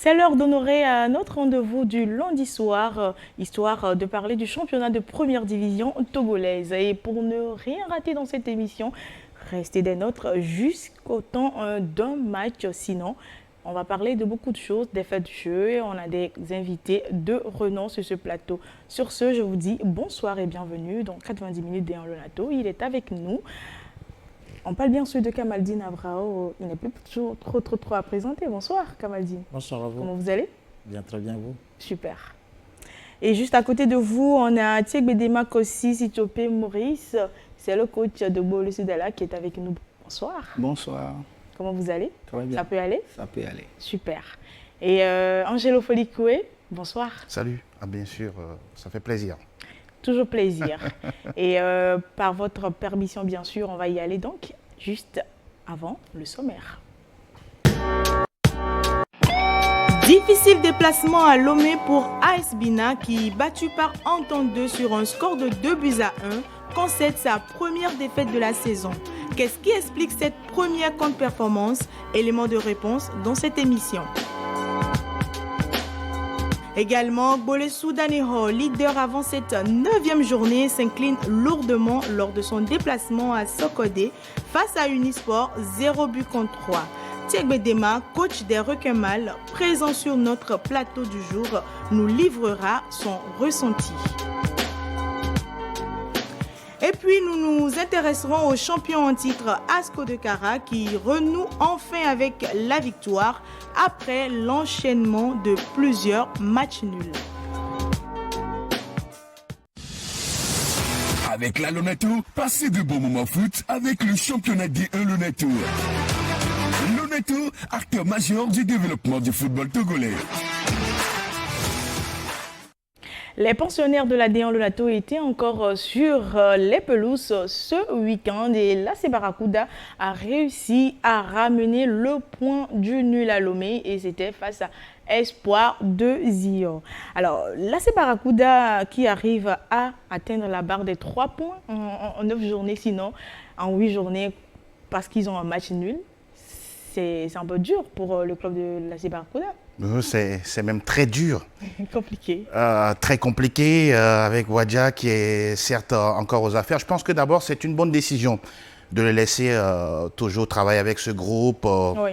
C'est l'heure d'honorer notre rendez-vous du lundi soir, histoire de parler du championnat de première division togolaise. Et pour ne rien rater dans cette émission, restez des nôtres jusqu'au temps d'un match. Sinon, on va parler de beaucoup de choses, des faits de jeu. Et on a des invités de renom sur ce plateau. Sur ce, je vous dis bonsoir et bienvenue dans 90 minutes d'Ean Lonato. Il est avec nous. On parle bien sûr de Kamaldine Abrao. Il n'est plus trop à présenter. Bonsoir Kamaldine. Bonsoir à vous. Comment vous allez? Bien, très bien, vous. Super. Et juste à côté de vous, on a Tiek-Bedema Kossi Sitopé Maurice. C'est le coach de Bolo Sudala qui est avec nous. Bonsoir. Bonsoir. Comment vous allez? Très bien. Ça peut aller? Ça peut aller. Super. Et Angelo Folikoué, bonsoir. Salut. Ah, bien sûr, ça fait plaisir. Toujours plaisir. Et par votre permission, bien sûr, on va y aller donc juste avant le sommaire. Difficile déplacement à Lomé pour AS Bina qui, battu par Entente sur un score de 2-1, concède sa première défaite de la saison. Qu'est-ce qui explique cette première contre-performance? Élément de réponse dans cette émission. Également, Bolesou Daneho, leader avant cette 9e journée, s'incline lourdement lors de son déplacement à Sokodé face à Unisport, 0 but contre 3. Tiek-Bedema, coach des Requins Mâles, présent sur notre plateau du jour, nous livrera son ressenti. Et puis, nous nous intéresserons au champion en titre Asco de Kara qui renoue enfin avec la victoire après l'enchaînement de plusieurs matchs nuls. Avec la Lonato, passez de bons moments foot avec le championnat D1 Lonato. Lonato, acteur majeur du développement du football togolais. Les pensionnaires de la Déan Lonato étaient encore sur les pelouses ce week-end et l'AC Barracuda a réussi à ramener le point du nul à Lomé et c'était face à Espoir de Zion. Alors, l'AC Barracuda qui arrive à atteindre la barre des 3 points en 9 journées, sinon en 8 journées parce qu'ils ont un match nul, c'est un peu dur pour le club de l'AC Barracuda. C'est même très dur. Compliqué. Très compliqué avec Wadja qui est certes encore aux affaires. Je pense que d'abord c'est une bonne décision de le laisser toujours travailler avec ce groupe Oui.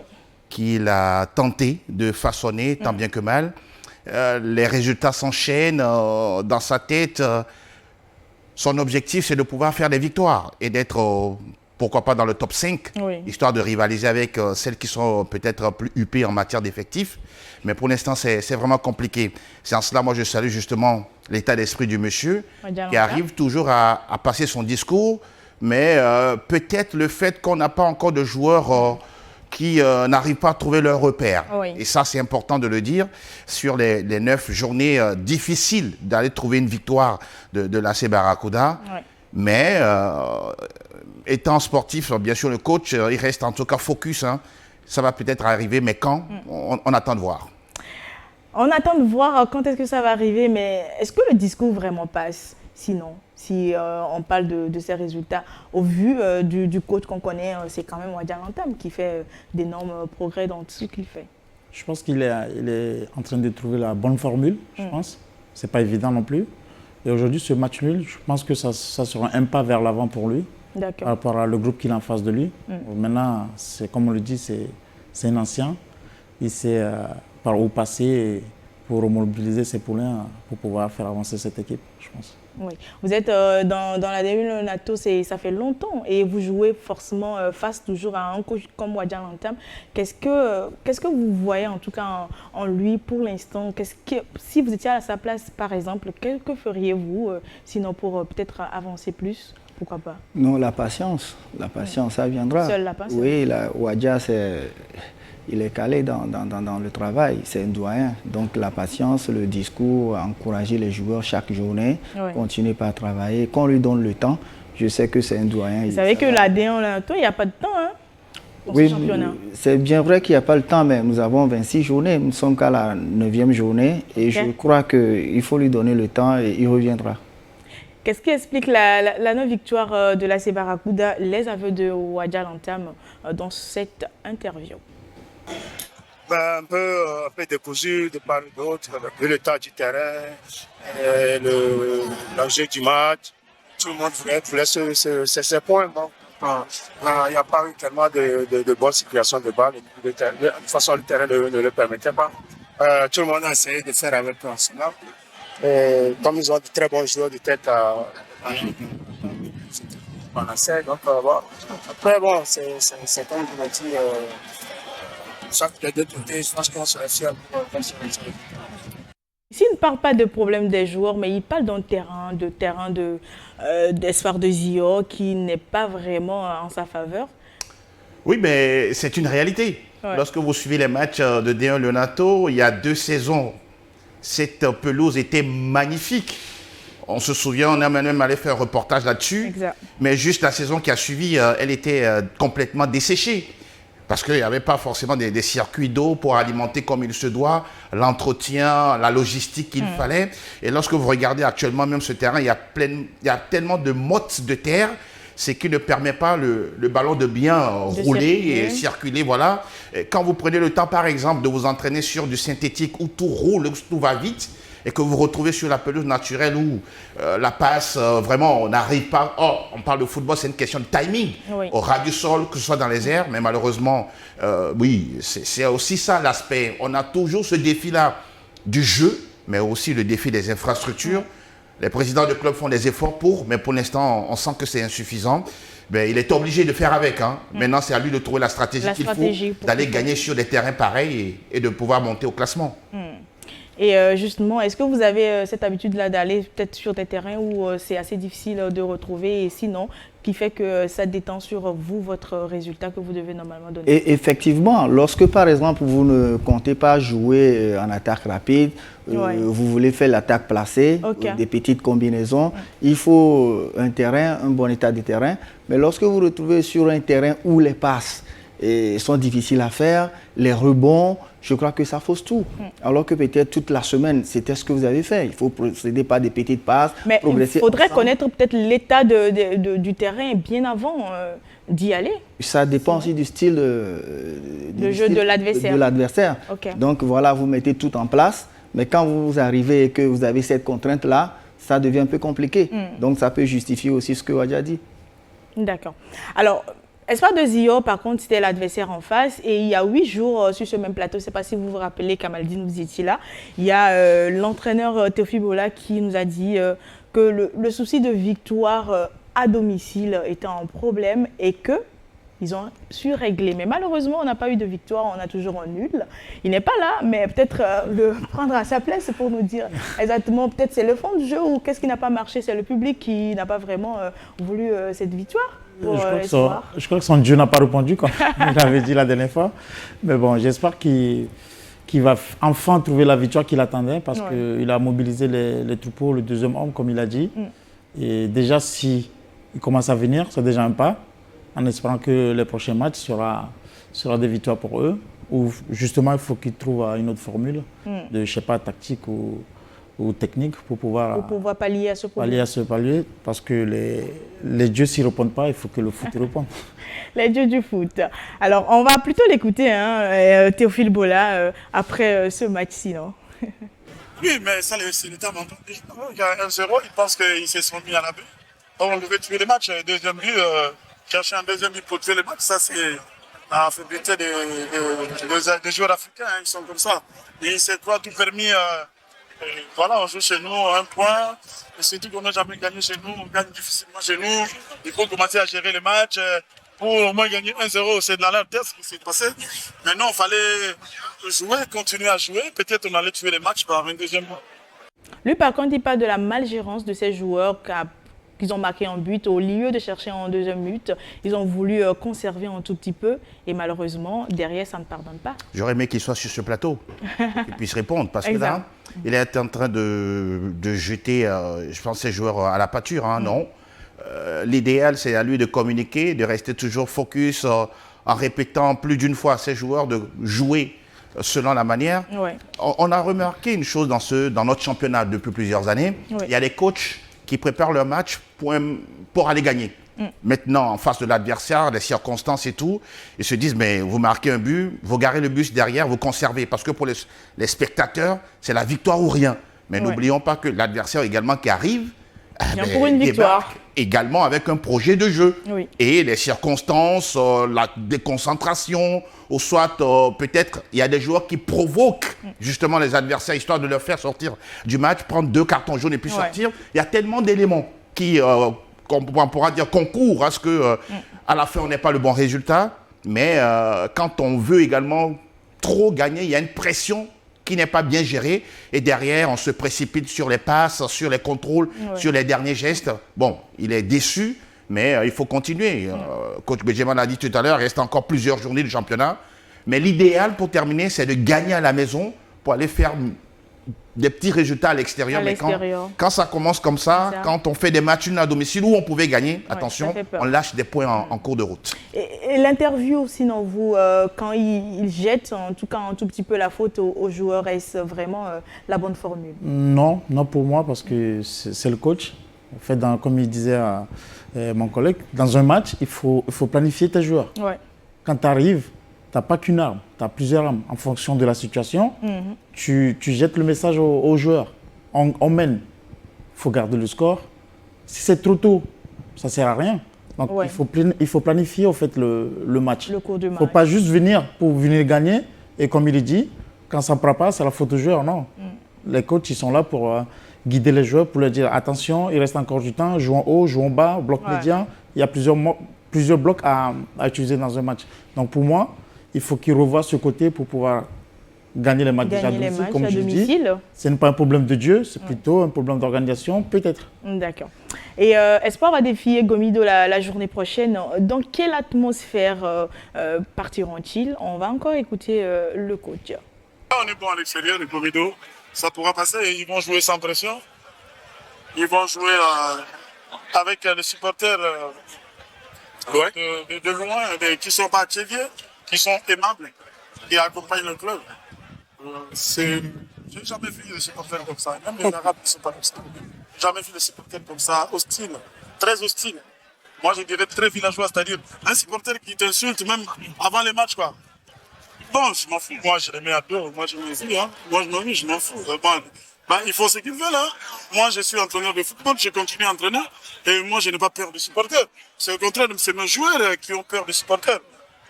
qu'il a tenté de façonner tant bien que mal. Les résultats s'enchaînent dans sa tête. Son objectif c'est de pouvoir faire des victoires et d'être pourquoi pas dans le top 5, Oui. histoire de rivaliser avec celles qui sont peut-être plus huppées en matière d'effectifs. Mais pour l'instant, c'est vraiment compliqué. C'est en cela, moi, je salue justement l'état d'esprit du monsieur qui arrive toujours à passer son discours. Mais peut-être le fait qu'on n'a pas encore de joueurs qui n'arrivent pas à trouver leur repère. Oui. Et ça, c'est important de le dire. Sur les 9 journées difficiles d'aller trouver une victoire de l'AC Barracuda. Oui. Mais étant sportif, bien sûr, le coach, il reste en tout cas focus. Hein. Ça va peut-être arriver, mais quand on attend de voir. On attend de voir quand est-ce que ça va arriver, mais est-ce que le discours vraiment passe? Sinon, si on parle de ces résultats, au vu du coach qu'on connaît, c'est quand même Wadja Lantam qui fait d'énormes progrès dans tout ce qu'il fait. Je pense qu'il est en train de trouver la bonne formule, je pense. Ce n'est pas évident non plus. Et aujourd'hui, ce match nul, je pense que ça sera un pas vers l'avant pour lui, par rapport à le groupe qu'il a en face de lui. Maintenant, comme on le dit, c'est un ancien. Il sait par où passer pour mobiliser ses poulains pour pouvoir faire avancer cette équipe, je pense. Oui. Vous êtes dans la D1 Lonato, ça fait longtemps et vous jouez forcément face toujours à un coach comme Wadja Lantam. Qu'est-ce que vous voyez en tout cas en lui pour l'instant? Si vous étiez à sa place par exemple, que feriez-vous sinon pour peut-être avancer plus? Pourquoi pas? Non, la patience, ça viendra. Seule la patience. Oui, Wadja, il est calé dans le travail, c'est un doyen. Donc la patience, le discours, encourager les joueurs chaque journée, continuer par travailler, qu'on lui donne le temps. Je sais que c'est un doyen. Vous savez que la D1, il n'y a pas de temps pour ce championnat. C'est bien vrai qu'il n'y a pas le temps, mais nous avons 26 journées, nous ne sommes qu'à la 9e journée et je crois qu'il faut lui donner le temps et il reviendra. Qu'est-ce qui explique la non-victoire de l'AC Barracuda, les aveux de Wadja Lantam dans cette interview? un peu décousu de part et d'autre, vu l'état du terrain, l'enjeu du match. Tout le monde voulait ses points. Bon. Il n'y a pas eu tellement de bonnes situations de balle. De toute façon, le terrain ne le permettait pas. Tout le monde a essayé de faire avec Arsenal. Comme ils ont de très bons joueurs de tête à donc bon. Après, bon, c'est comme je l'ai dit, chaque des deux côtés, je pense qu'on serait fiers. Ici, il ne parle pas de problème des joueurs, mais il parle d'un terrain d'espoir de Zio qui n'est pas vraiment en sa faveur. Oui, mais c'est une réalité. Ouais. Lorsque vous suivez les matchs de D1 Leonato, il y a 2 saisons, cette pelouse était magnifique. On se souvient, on a même allé faire un reportage là-dessus. Mais juste la saison qui a suivi, elle était complètement desséchée. Parce qu'il n'y avait pas forcément des circuits d'eau pour alimenter comme il se doit, l'entretien, la logistique qu'il fallait. Et lorsque vous regardez actuellement même ce terrain, il y a tellement de mottes de terre, c'est qui ne permet pas le ballon de bien rouler et circuler. Voilà. Et quand vous prenez le temps, par exemple, de vous entraîner sur du synthétique où tout roule, où tout va vite, et que vous vous retrouvez sur la pelouse naturelle où la passe, vraiment, on n'arrive pas... Oh, on parle de football, c'est une question de timing. Oui. Au ras du sol, que ce soit dans les airs, mais malheureusement, oui, c'est aussi ça l'aspect. On a toujours ce défi-là du jeu, mais aussi le défi des infrastructures. Les présidents de clubs font des efforts mais pour l'instant, on sent que c'est insuffisant. Ben, il est obligé de faire avec. Maintenant, c'est à lui de trouver la stratégie qu'il faut, d'aller gagner sur des terrains pareils et de pouvoir monter au classement. Et justement, est-ce que vous avez cette habitude-là d'aller peut-être sur des terrains où c'est assez difficile de retrouver et sinon, qui fait que ça détend sur vous, votre résultat que vous devez normalement donner? Et effectivement, lorsque par exemple, vous ne comptez pas jouer en attaque rapide, vous voulez faire l'attaque placée, des petites combinaisons, il faut un terrain, un bon état de terrain. Mais lorsque vous vous retrouvez sur un terrain où les passes sont difficiles à faire, les rebonds, je crois que ça fausse tout. Alors que peut-être toute la semaine, c'était ce que vous avez fait. Il faut procéder par des petites passes, mais progresser. Il faudrait connaître peut-être l'état du terrain bien avant d'y aller. Ça dépend aussi du style de jeu de l'adversaire. Donc voilà, vous mettez tout en place. Mais quand vous arrivez et que vous avez cette contrainte-là, ça devient un peu compliqué. Donc ça peut justifier aussi ce que Wadji a dit. D'accord. Alors, Espoir de Zio, par contre, c'était l'adversaire en face. Et il y a 8 jours sur ce même plateau, je ne sais pas si vous vous rappelez, Kamaldine, vous étiez là. Il y a l'entraîneur Théophile Bola qui nous a dit que le souci de victoire à domicile était un problème et qu'ils ont su régler. Mais malheureusement, on n'a pas eu de victoire, on a toujours un nul. Il n'est pas là, mais peut-être le prendre à sa place pour nous dire exactement, peut-être c'est le fond du jeu ou qu'est-ce qui n'a pas marché, c'est le public qui n'a pas vraiment voulu cette victoire. Je crois que son Dieu n'a pas répondu, comme il avait dit la dernière fois. Mais bon, j'espère qu'il va enfin trouver la victoire qu'il attendait parce qu'il a mobilisé les troupeaux, le deuxième homme, comme il a dit. Et déjà, s'il commence à venir, c'est déjà un pas, en espérant que les prochains matchs seront des victoires pour eux. Ou justement, il faut qu'ils trouvent une autre formule de, je sais pas, tactique ou technique pour pouvoir pallier à ce problème. Parce que les dieux s'y répondent pas, il faut que le foot y réponde. Les dieux du foot. Alors, on va plutôt l'écouter, Théophile Bola, après ce match sinon. Oui, mais ça, c'est l'état mental. Il y a 1-0, ils pensent qu'ils se sont mis à la baie. Donc, on devait tuer le match. Deuxième but, chercher un deuxième but pour tuer le match, ça, c'est la faiblesse des joueurs africains. Ils sont comme ça. Et c'est quoi tout permis. Voilà, on joue chez nous, 1 point. Et surtout qu'on n'a jamais gagné chez nous, on gagne difficilement chez nous. Il faut commencer à gérer le match. Pour au moins gagner 1-0, c'est de la tête ce qui s'est passé. Maintenant, il fallait jouer, continuer à jouer. Peut-être on allait tuer les matchs par un deuxième but. Lui, par contre, il parle de la malgérance de ces joueurs qu'ils ont marqué en but. Au lieu de chercher en deuxième but, ils ont voulu conserver un tout petit peu. Et malheureusement, derrière, ça ne pardonne pas. J'aurais aimé qu'il soit sur ce plateau, qu'il puisse répondre. Parce que là, il est en train de jeter, je pense, ses joueurs à la pâture. Non. L'idéal, c'est à lui de communiquer, de rester toujours focus en répétant plus d'une fois à ses joueurs de jouer selon la manière. On a remarqué une chose dans notre championnat depuis plusieurs années. Il y a des coachs qui préparent leur match pour aller gagner. Maintenant, en face de l'adversaire, les circonstances et tout, ils se disent, mais vous marquez un but, vous garez le bus derrière, vous conservez. Parce que pour les spectateurs, c'est la victoire ou rien. Mais n'oublions pas que l'adversaire également qui arrive, pour une victoire. Également avec un projet de jeu. Et les circonstances, la déconcentration, ou soit peut-être il y a des joueurs qui provoquent justement les adversaires, histoire de leur faire sortir du match, prendre 2 cartons jaunes et puis sortir. Il y a tellement d'éléments qui, on pourra dire, concourent à ce que à la fin on n'ait pas le bon résultat. Mais quand on veut également trop gagner, il y a une pression qui n'est pas bien géré, et derrière, on se précipite sur les passes, sur les contrôles, sur les derniers gestes. Bon, il est déçu, mais il faut continuer. Coach Benjamin l'a dit tout à l'heure, il reste encore plusieurs journées de championnat. Mais l'idéal pour terminer, c'est de gagner à la maison pour aller faire des petits résultats à l'extérieur. Mais quand ça commence comme ça, quand on fait des matchs à domicile où on pouvait gagner, attention, on lâche des points en cours de route. Et l'interview, sinon, vous, quand il jette en tout cas un tout petit peu la faute aux joueurs, est-ce vraiment la bonne formule? Non, non pour moi, parce que c'est le coach. En fait, comme il disait à mon collègue, dans un match, il faut planifier tes joueurs. Quand tu arrives, tu n'as pas qu'une arme, tu as plusieurs armes. En fonction de la situation, tu jettes le message aux joueurs. On mène, il faut garder le score. Si c'est trop tôt, ça ne sert à rien. Donc il faut planifier en fait, le match. Le cours du match. Il ne faut pas juste venir pour venir gagner. Et comme il dit, quand ça ne prend pas, c'est la faute aux joueurs. Non. Les coachs, ils sont là pour guider les joueurs, pour leur dire attention, il reste encore du temps, jouons haut, jouons bas, bloc médian. Il y a plusieurs blocs à utiliser dans un match. Donc pour moi, il faut qu'ils revoient ce côté pour pouvoir gagner les matchs à domicile, comme je dis. Ce n'est pas un problème de Dieu, c'est plutôt un problème d'organisation, peut-être. D'accord. Et Espoir va défier Gomido la journée prochaine. Dans quelle atmosphère partiront-ils? On va encore écouter le coach. On est bon à l'extérieur, les Gomido. Ça pourra passer. Ils vont jouer sans pression. Ils vont jouer avec les supporters de loin, qui ne sont pas attiviés, qui sont aimables, qui accompagnent le club. Je n'ai jamais vu des supporters comme ça. Même les Arabes ne sont pas comme ça. Jamais vu des supporters comme ça, hostiles, très hostiles. Moi, je dirais très villageois, c'est-à-dire un supporter qui t'insulte même avant les matchs, quoi. Bon, je m'en fous. Moi, je les mets à dos. Moi, je m'en fous. Hein. Moi, je m'en fous. Il faut ce qu'ils veulent. Hein. Moi, je suis entraîneur de football. Je continue à entraîner. Et moi, je n'ai pas peur des supporters. C'est au contraire, c'est nos joueurs qui ont peur des supporters.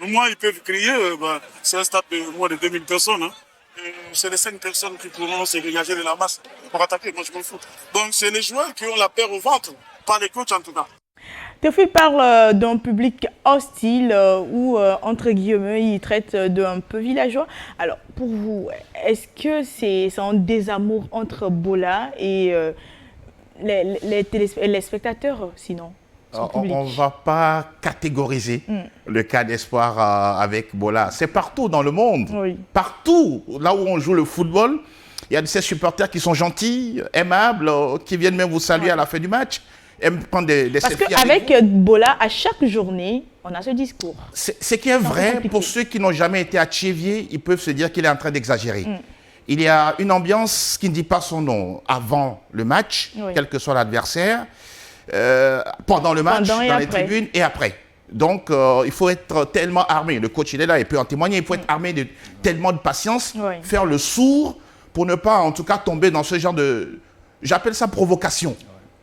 Moi, ils peuvent crier. C'est un stade de moins de 2000 personnes. Hein. C'est les 5 personnes qui pourront se dégager de la masse pour attaquer. Moi, je m'en fous. Donc, c'est les joueurs qui ont la peur au ventre. Pas les coachs, en tout cas. Théophile parle d'un public hostile ou, entre guillemets, il traite d'un peu villageois. Alors, pour vous, est-ce que c'est un désamour entre Bola et les spectateurs, sinon? On ne va pas catégoriser le cas d'Espoir avec Bola. C'est partout dans le monde. Partout, là où on joue le football, il y a de ces supporters qui sont gentils, aimables, qui viennent même vous saluer à la fin du match. Prendre des Parce qu'avec Bola, à chaque journée, on a ce discours. Ce qui est vrai, pour ceux qui n'ont jamais été à Tchévier, ils peuvent se dire qu'il est en train d'exagérer. Il y a une ambiance qui ne dit pas son nom avant le match, quel que soit l'adversaire, pendant le match, dans les tribunes et après. Donc, il faut être tellement armé. Le coach, il est là, il peut en témoigner. Il faut être armé de tellement de patience, faire le sourd pour ne pas, en tout cas, tomber dans ce genre de... J'appelle ça provocation.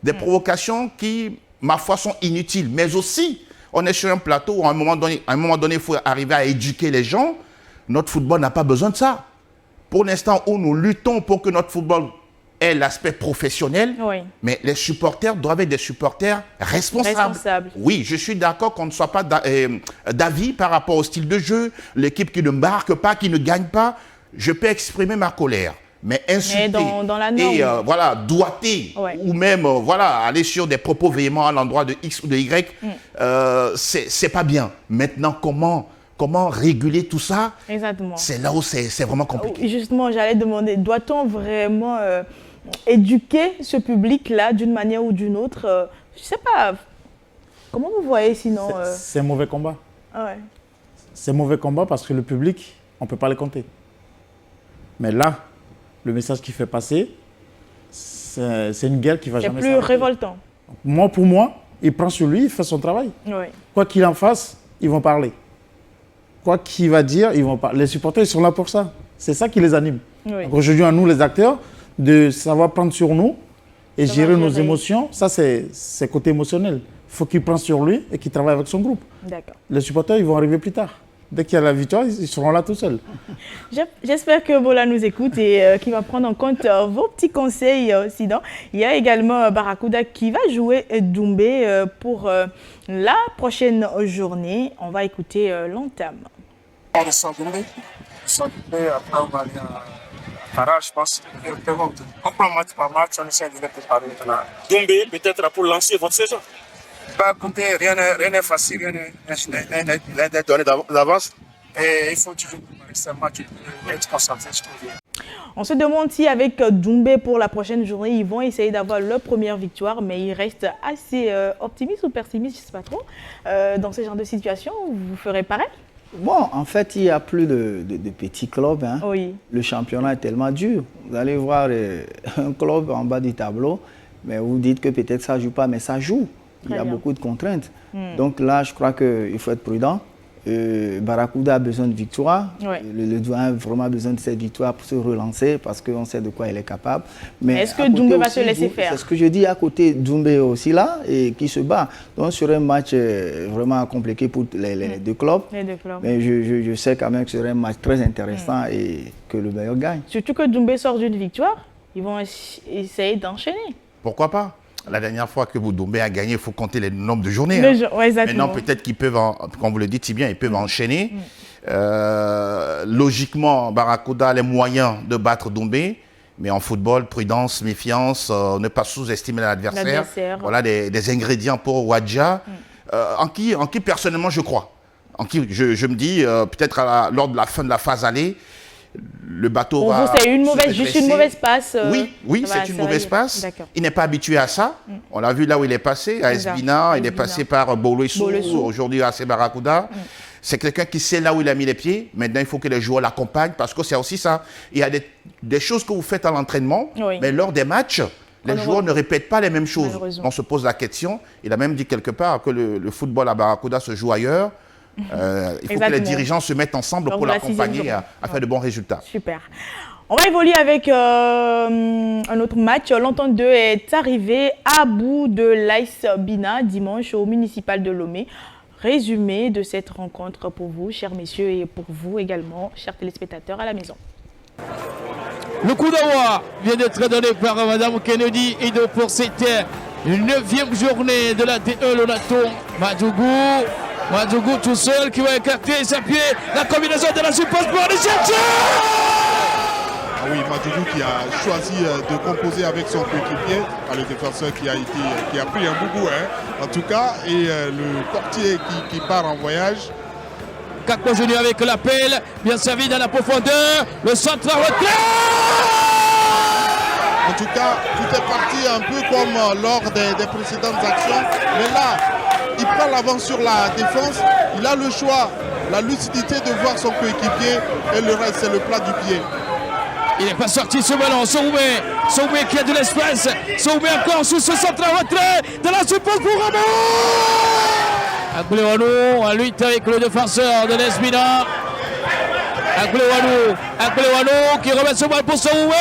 Des provocations qui, ma foi, sont inutiles. Mais aussi, on est sur un plateau où à un moment donné, il faut arriver à éduquer les gens. Notre football n'a pas besoin de ça. Pour l'instant où nous luttons pour que notre football ait l'aspect professionnel, mais les supporters doivent être des supporters responsables. Oui, je suis d'accord qu'on ne soit pas d'avis par rapport au style de jeu, l'équipe qui ne marque pas, qui ne gagne pas. Je peux exprimer ma colère. Mais insulter dans la norme. Et doigter ou même aller sur des propos véhéments à l'endroit de X ou de Y, c'est pas bien. Maintenant, comment réguler tout ça? Exactement. C'est là où c'est vraiment compliqué. Justement, j'allais demander, doit-on vraiment éduquer ce public-là d'une manière ou d'une autre? Je ne sais pas. Comment vous voyez sinon C'est un mauvais combat. C'est un mauvais combat parce que le public, on ne peut pas le compter. Mais là, le message qu'il fait passer, c'est une guerre qui va jamais s'arrêter. C'est plus révoltant. Pour moi, il prend sur lui, il fait son travail. Oui. Quoi qu'il en fasse, ils vont parler. Quoi qu'il va dire, ils vont parler. Les supporters, ils sont là pour ça. C'est ça qui les anime. Oui. Aujourd'hui, à nous, les acteurs, de savoir prendre sur nous et gérer nos émotions, ça, c'est côté émotionnel. Il faut qu'il prenne sur lui et qu'il travaille avec son groupe. D'accord. Les supporters, ils vont arriver plus tard. Dès qu'il y a la victoire, ils seront là tout seuls. J'espère que Bola nous écoute et qu'il va prendre en compte vos petits conseils, Sidan. Il y a également Barracuda qui va jouer Doumbé pour la prochaine journée. On va écouter l'entame. On ressent Doumbé. Après, on va aller à Para, je pense. On prend match par match, on essaie de les préparer. Doumbé, peut-être pour lancer votre saison. Bah, écoutez, rien n'est facile, rien n'est donné d'avance. Et il faut toujours préparer ce match et être concentré sur tout. On se demande si avec Doumbé pour la prochaine journée, ils vont essayer d'avoir leur première victoire, mais ils restent assez optimistes ou pessimistes, je ne sais pas trop. Dans ce genre de situation, vous ferez pareil? Bon, en fait, il n'y a plus de petits clubs. Hein. Oui. Le championnat est tellement dur. Vous allez voir un club en bas du tableau, mais vous dites que peut-être ça ne joue pas, mais ça joue. Il y a beaucoup de contraintes. Donc là, je crois qu'il faut être prudent. Barracuda a besoin de victoire. Oui. Le Douane a vraiment besoin de cette victoire pour se relancer parce qu'on sait de quoi il est capable. Mais est-ce que Doumbé va se laisser faire? C'est ce que je dis, à côté Doumbé aussi là et qui se bat. Donc sur un match vraiment compliqué pour les deux clubs. Les deux clubs. Mais je sais quand même que ce sera un match très intéressant et que le meilleur gagne. Surtout que Doumbé sort d'une victoire, ils vont essayer d'enchaîner. Pourquoi pas? La dernière fois que Doumbé a gagné, il faut compter le nombre de journées. Maintenant, peut-être qu'ils peuvent, comme vous le dites si bien, ils peuvent enchaîner. Logiquement, Barracuda a les moyens de battre Doumbé. Mais en football, prudence, méfiance, ne pas sous-estimer l'adversaire. Voilà des ingrédients pour Wadja, en qui personnellement je crois. En qui je me dis, peut-être lors de la fin de la phase aller, le bateau pour va... Pour vous, c'est juste une mauvaise passe. Oui, c'est une mauvaise passe. Il n'est pas habitué à ça. On l'a vu là où il est passé, à Esbina. Il est passé par Boloissou, aujourd'hui à Barracuda. C'est quelqu'un qui sait là où il a mis les pieds. Maintenant, il faut que les joueurs l'accompagnent parce que c'est aussi ça. Il y a des choses que vous faites à l'entraînement, mais lors des matchs, les joueurs ne répètent pas les mêmes choses. On se pose la question. Il a même dit quelque part que le football à Barracuda se joue ailleurs. Il faut que les dirigeants se mettent ensemble pour l'accompagner à faire de bons résultats. Super. On va évoluer avec un autre match. L'Entente 2 est arrivé à bout de l'AS Bina dimanche au municipal de Lomé. Résumé de cette rencontre pour vous, chers messieurs, et pour vous également, chers téléspectateurs à la maison. Le coup d'envoi vient d'être donné par Madame Kennedy et pour cette 9e journée de la D1 Lonato. Madougou tout seul qui va écarter sa pied. La combinaison de la surpasse pour aller chercher. Ah oui, Madougou qui a choisi de composer avec son coéquipier, le défenseur qui a pris un boubou, en tout cas, et le portier qui part en voyage. Kakpo Junior avec l'appel, bien servi dans la profondeur, le centre à retrait. En tout cas, tout est parti un peu comme lors des précédentes actions, mais là, il prend l'avance sur la défense, il a le choix, la lucidité de voir son coéquipier et le reste c'est le plat du pied. Il n'est pas sorti ce ballon, Soumé qui a de l'espace, Soumé encore sous ce centre à retrait de la suppose pour Ramon. Agléwano en lutte avec le défenseur de l'Esbina. Agléwano qui remet ce ballon pour Soumé.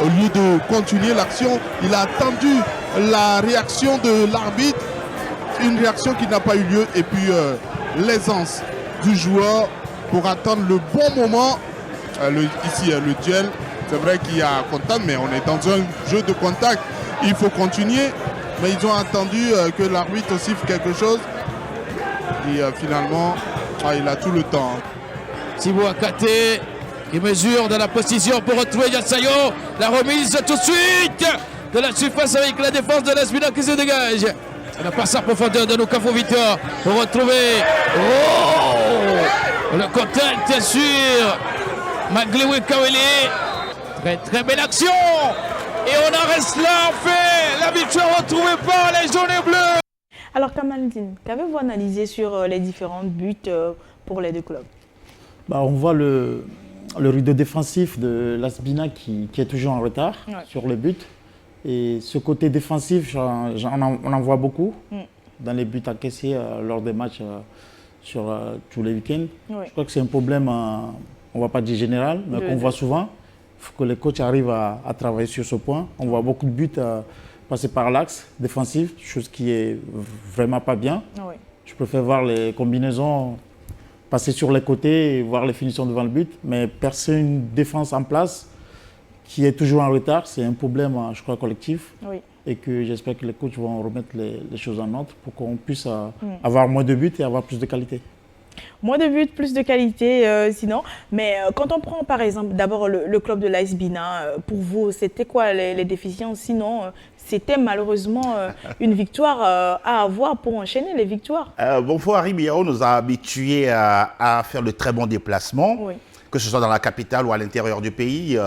Au lieu de continuer l'action, il a attendu la réaction de l'arbitre, une réaction qui n'a pas eu lieu, et puis l'aisance du joueur pour attendre le bon moment. Ici, le duel, c'est vrai qu'il y a contact, mais on est dans un jeu de contact. Il faut continuer, mais ils ont attendu que l'arbitre siffle quelque chose. Et finalement, il a tout le temps. Thibaut Akate qui mesure dans la position pour retrouver Yassayo. La remise tout de suite de la surface avec la défense de l'Espina qui se dégage. On a passé en profondeur de Nukafo Victor pour retrouver le contact bien sûr. Maglewe Kawele. Très belle action. Et on en reste là, en fait. La victoire retrouvée par les jaunes et bleus. Alors Kamaldine, qu'avez-vous analysé sur les différents buts pour les deux clubs? On voit le rideau défensif de l'Asbina qui est toujours en retard sur les buts. Et ce côté défensif, on en voit beaucoup dans les buts encaissés lors des matchs sur tous les week-ends. Je crois que c'est un problème, on ne va pas dire général, mais qu'on voit souvent. Il faut que les coachs arrivent à travailler sur ce point. On voit beaucoup de buts passer par l'axe défensif, chose qui est vraiment pas bien. Je préfère voir les combinaisons passer sur les côtés et voir les finitions devant le but, mais percer une défense en place qui est toujours en retard, c'est un problème, je crois, collectif. Et que j'espère que les coachs vont remettre les choses en ordre pour qu'on puisse avoir moins de buts et avoir plus de qualité. Moins de buts, plus de qualité, sinon. Mais quand on prend par exemple d'abord le club de l'AS Bina, pour vous, c'était quoi les déficiences? Sinon, c'était malheureusement une victoire à avoir pour enchaîner les victoires. Harry Biao nous a habitués à faire de très bons déplacements, que ce soit dans la capitale ou à l'intérieur du pays.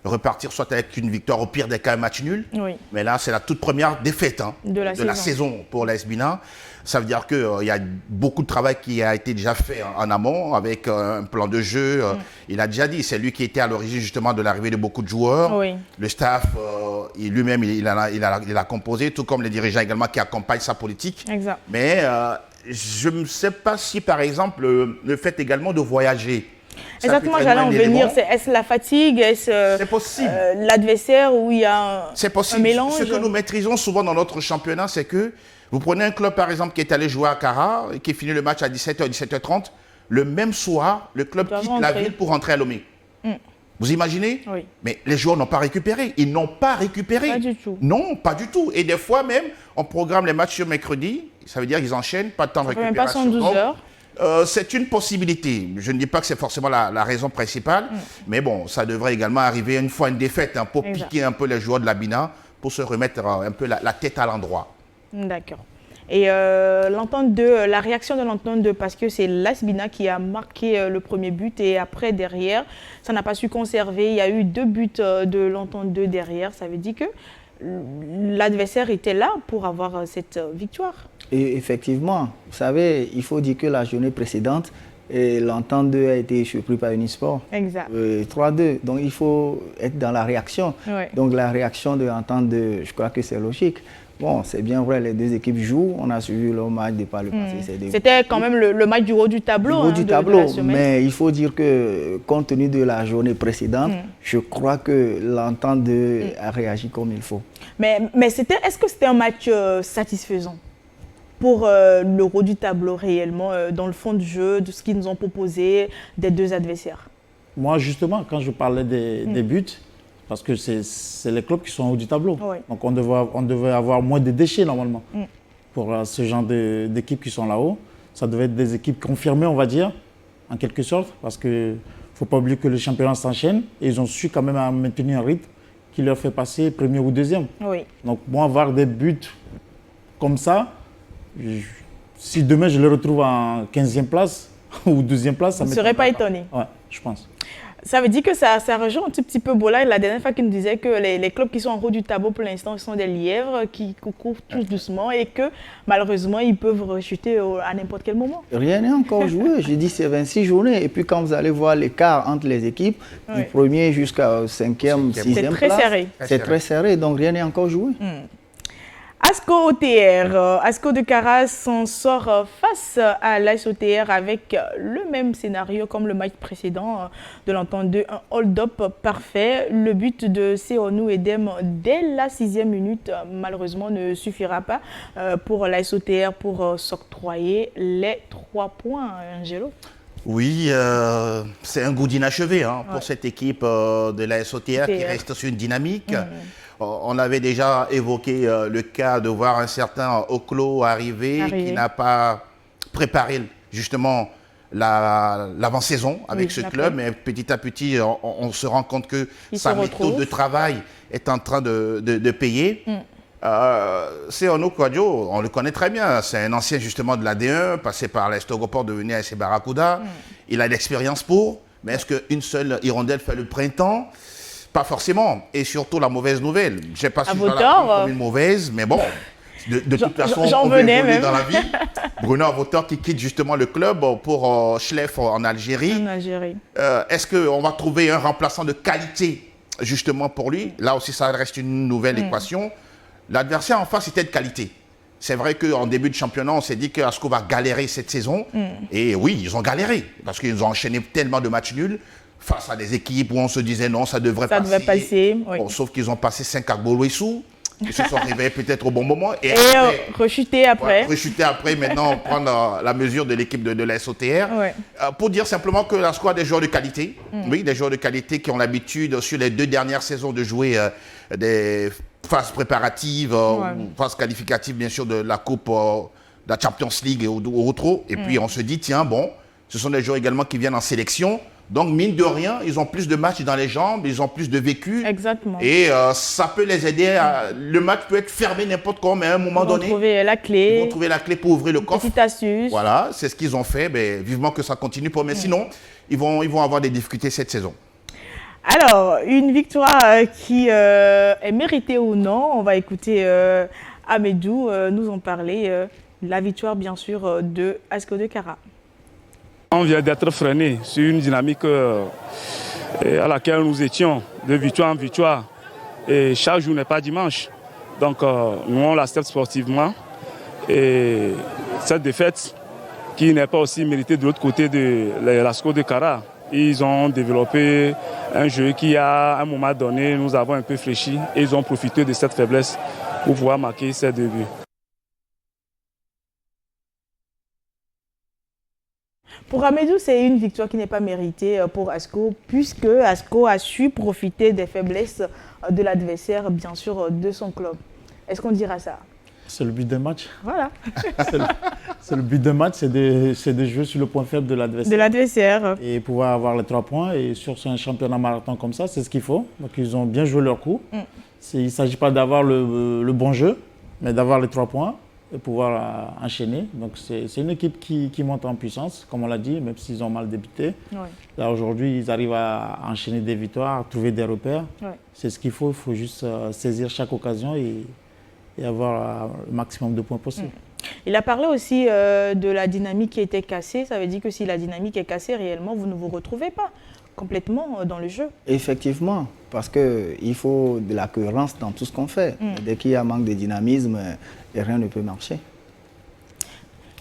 Repartir soit avec une victoire, au pire des cas un match nul. Mais là, c'est la toute première défaite de la saison pour l'AS Bina. Ça veut dire qu'il y a beaucoup de travail qui a été déjà fait en amont avec un plan de jeu. Il a déjà dit, c'est lui qui était à l'origine justement de l'arrivée de beaucoup de joueurs. Le staff, lui-même, il a composé, tout comme les dirigeants également qui accompagnent sa politique. Mais je ne sais pas si, par exemple, le fait également de voyager. Exactement, j'allais en venir. Est-ce la fatigue? Est-ce l'adversaire où il y a un mélange? Ce que nous maîtrisons souvent dans notre championnat, c'est que vous prenez un club, par exemple, qui est allé jouer à Cara et qui finit le match à 17h, 17h30. Le même soir, le club quitte la ville pour rentrer à Lomé. Vous imaginez? Mais les joueurs n'ont pas récupéré. Ils n'ont pas récupéré. Pas du tout. Non, pas du tout. Et des fois même, on programme les matchs sur mercredi. Ça veut dire qu'ils enchaînent, pas de temps de récupération. Même pas 112 heures. C'est une possibilité. Je ne dis pas que c'est forcément la raison principale, mais bon, ça devrait également arriver une fois une défaite pour piquer un peu les joueurs de la Bina, pour se remettre un peu la tête à l'endroit. D'accord. Et la réaction de l'entente 2, parce que c'est l'AS Bina qui a marqué le premier but et après, derrière, ça n'a pas su conserver. Il y a eu 2 buts de l'entente 2 derrière. Ça veut dire que l'adversaire était là pour avoir cette victoire. Et effectivement, vous savez, il faut dire que la journée précédente, l'entente 2 a été surpris par Unisport. Exact. 3-2. Donc il faut être dans la réaction. Donc la réaction de l'entente 2, je crois que c'est logique. Bon, c'est bien vrai, les deux équipes jouent. On a suivi le match de par le passé. C'était quand même le match du haut du tableau. Du haut du tableau, mais il faut dire que, compte tenu de la journée précédente, je crois que l'entente 2 a réagi comme il faut. Mais est-ce que c'était un match satisfaisant pour le haut du tableau réellement, dans le fond du jeu, de ce qu'ils nous ont proposé des deux adversaires? Moi, justement, quand je parlais des buts, parce que c'est les clubs qui sont au haut du tableau. Donc on devait avoir moins de déchets normalement pour ce genre d'équipes qui sont là-haut. Ça devait être des équipes confirmées, on va dire, en quelque sorte, parce qu'il ne faut pas oublier que le championnat s'enchaîne et ils ont su quand même maintenir un rythme qui leur fait passer premier ou deuxième. Donc moi, avoir des buts comme ça, si demain je les retrouve en 15e place ou 12e place, ça ne serait pas étonné. Ouais, je pense. Ça veut dire que ça rejoint un tout petit peu Bola la dernière fois qu'il nous disait que les clubs qui sont en haut du tableau pour l'instant sont des lièvres qui courent tous doucement et que malheureusement ils peuvent rechuter à n'importe quel moment. Rien n'est encore joué. J'ai dit c'est 26 journées et puis quand vous allez voir l'écart entre les équipes, du premier jusqu'à 5e, 6e c'est très serré. C'est très serré, donc rien n'est encore joué. ASCO OTR, ASCO de Cara s'en sort face à l'AS OTR avec le même scénario comme le match précédent de l'entente 2, un hold-up parfait. Le but de Seonou Edem dès la 6e minute malheureusement ne suffira pas pour l'AS OTR pour s'octroyer les 3 points, Angelo. Oui, c'est un goût d'inachevé pour cette équipe de l'AS OTR qui reste sur une dynamique. On avait déjà évoqué le cas de voir un certain Oklo arriver. Qui n'a pas préparé justement l'avant-saison avec ce club. Mais petit à petit, on se rend compte que sa méthode de travail est en train de payer. Seonou Kwadjo, on le connaît très bien. C'est un ancien justement de la D1, passé par l'Estogoport, devenu AS Barracuda. Il a l'expérience pour. Mais est-ce qu'une seule hirondelle fait le printemps? Pas forcément. Et surtout, la mauvaise nouvelle. Je ne sais pas si je la prends comme une mauvaise, mais bon, de toute façon, on veut évoluer dans la vie. Bruno Avotor qui quitte justement le club pour Schleff en Algérie. Est-ce qu'on va trouver un remplaçant de qualité justement pour lui. Là aussi, ça reste une nouvelle équation. L'adversaire en face était de qualité. C'est vrai qu'en début de championnat, on s'est dit que ASCO va galérer cette saison. Et oui, ils ont galéré parce qu'ils ont enchaîné tellement de matchs nuls face à des équipes où on se disait non, ça devrait passer. Oui. Bon, sauf qu'ils ont passé 5 à Gbolwessou. Ils se sont réveillés peut-être au bon moment. Et rechuter après. Rechuter après, maintenant, prendre la mesure de l'équipe de la SOTR. Ouais. Pour dire simplement que l'ASCO a des joueurs de qualité. Oui, des joueurs de qualité qui ont l'habitude, sur les 2 dernières saisons, de jouer des phases préparatives, phases qualificatives, bien sûr, de la Coupe, de la Champions League et autres. Et puis, on se dit, tiens, bon, ce sont des joueurs également qui viennent en sélection. Donc, mine de rien, ils ont plus de matchs dans les jambes, ils ont plus de vécu. Exactement. Et ça peut les aider. Le match peut être fermé n'importe quand, mais à un moment donné, ils vont trouver la clé. Ils vont trouver la clé pour ouvrir le coffre. Petite astuce. Voilà, c'est ce qu'ils ont fait. Mais vivement que ça continue. Mais sinon, ils vont avoir des difficultés cette saison. Alors, une victoire qui est méritée ou non. On va écouter Amédou nous en parler. La victoire, bien sûr, de ASCO de Kara. On vient d'être freiné sur une dynamique à laquelle nous étions, de victoire en victoire. Et chaque jour n'est pas dimanche. Donc nous on l'accepte sportivement. Et cette défaite, qui n'est pas aussi méritée de l'autre côté de l'ASCO de Kara, ils ont développé un jeu qui, à un moment donné, nous avons un peu fléchi. Et ils ont profité de cette faiblesse pour pouvoir marquer ces 2 buts. Pour Amédou, c'est une victoire qui n'est pas méritée pour ASCO, puisque ASCO a su profiter des faiblesses de l'adversaire, bien sûr, de son club. Est-ce qu'on dira ça? C'est le but d'un match. Voilà. C'est le but d'un match, c'est de jouer sur le point faible de l'adversaire. De l'adversaire. Et pouvoir avoir les 3 points. Et sur un championnat marathon comme ça, c'est ce qu'il faut. Donc ils ont bien joué leur coup. Il ne s'agit pas d'avoir le bon jeu, mais d'avoir les 3 points. Et pouvoir enchaîner. Donc c'est une équipe qui monte en puissance, comme on l'a dit, même s'ils ont mal débuté. Ouais. Là aujourd'hui, ils arrivent à enchaîner des victoires, à trouver des repères. Ouais. C'est ce qu'il faut juste saisir chaque occasion et avoir le maximum de points possible. Il a parlé aussi de la dynamique qui était cassée. Ça veut dire que si la dynamique est cassée, réellement, vous ne vous retrouvez pas complètement dans le jeu. Effectivement, parce qu'il faut de la cohérence dans tout ce qu'on fait. Dès qu'il y a un manque de dynamisme, rien ne peut marcher.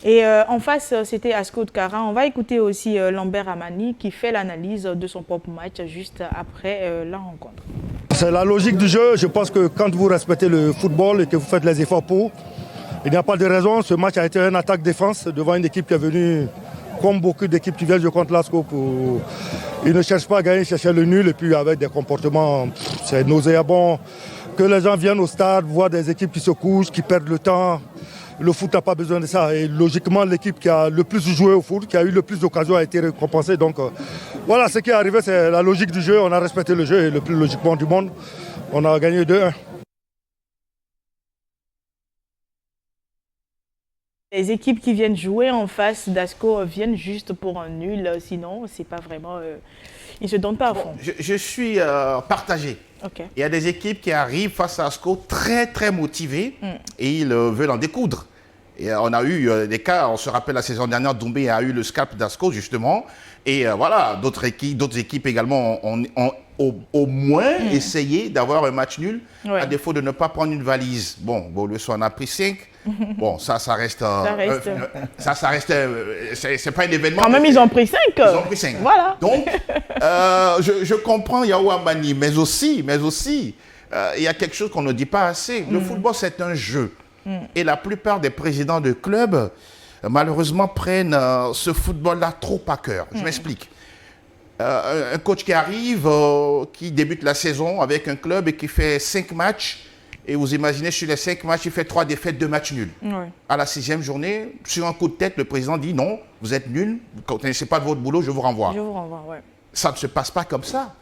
Et en face, c'était ASCO de Kara. On va écouter aussi Lambert Amani qui fait l'analyse de son propre match juste après la rencontre. C'est la logique du jeu. Je pense que quand vous respectez le football et que vous faites les efforts pour, il n'y a pas de raison. Ce match a été une attaque-défense devant une équipe qui est venue, comme beaucoup d'équipes qui viennent jouer contre l'ASCO. Ils ne cherchent pas à gagner, ils cherchent le nul. Et puis avec des comportements, c'est nauséabond. Que les gens viennent au stade, voient des équipes qui se couchent, qui perdent le temps. Le foot n'a pas besoin de ça. Et logiquement, l'équipe qui a le plus joué au foot, qui a eu le plus d'occasions, a été récompensée. Donc voilà, ce qui est arrivé, c'est la logique du jeu. On a respecté le jeu et le plus logiquement du monde, on a gagné 2-1. Les équipes qui viennent jouer en face d'ASCO viennent juste pour un nul. Sinon, c'est pas vraiment... ils ne se donnent pas à fond. Je suis partagé. Okay. Il y a des équipes qui arrivent face à ASCO très, très motivées et ils veulent en découdre. Et on a eu des cas, on se rappelle la saison dernière, Doumbé a eu le scalp d'ASCO justement. Et voilà, d'autres équipes également ont au moins essayé d'avoir un match nul, à défaut de ne pas prendre une valise. Bon, Gbolwessou en a pris 5. Bon, ça reste... c'est pas un événement. Quand même, ils ont pris 5. Ils ont pris 5. Voilà. Donc, je comprends Yao Amani, mais aussi, il y a quelque chose qu'on ne dit pas assez. Le football, c'est un jeu. Et la plupart des présidents de clubs, malheureusement, prennent ce football-là trop à cœur. Je m'explique. Un coach qui arrive, qui débute la saison avec un club et qui fait 5 matchs, et vous imaginez, sur les 5 matchs, il fait 3 défaites, 2 matchs nuls. Ouais. À la 6e journée, sur un coup de tête, le président dit non, vous êtes nuls, vous ne connaissez pas de votre boulot, je vous renvoie. Je vous renvoie, ouais. Ça ne se passe pas comme ça.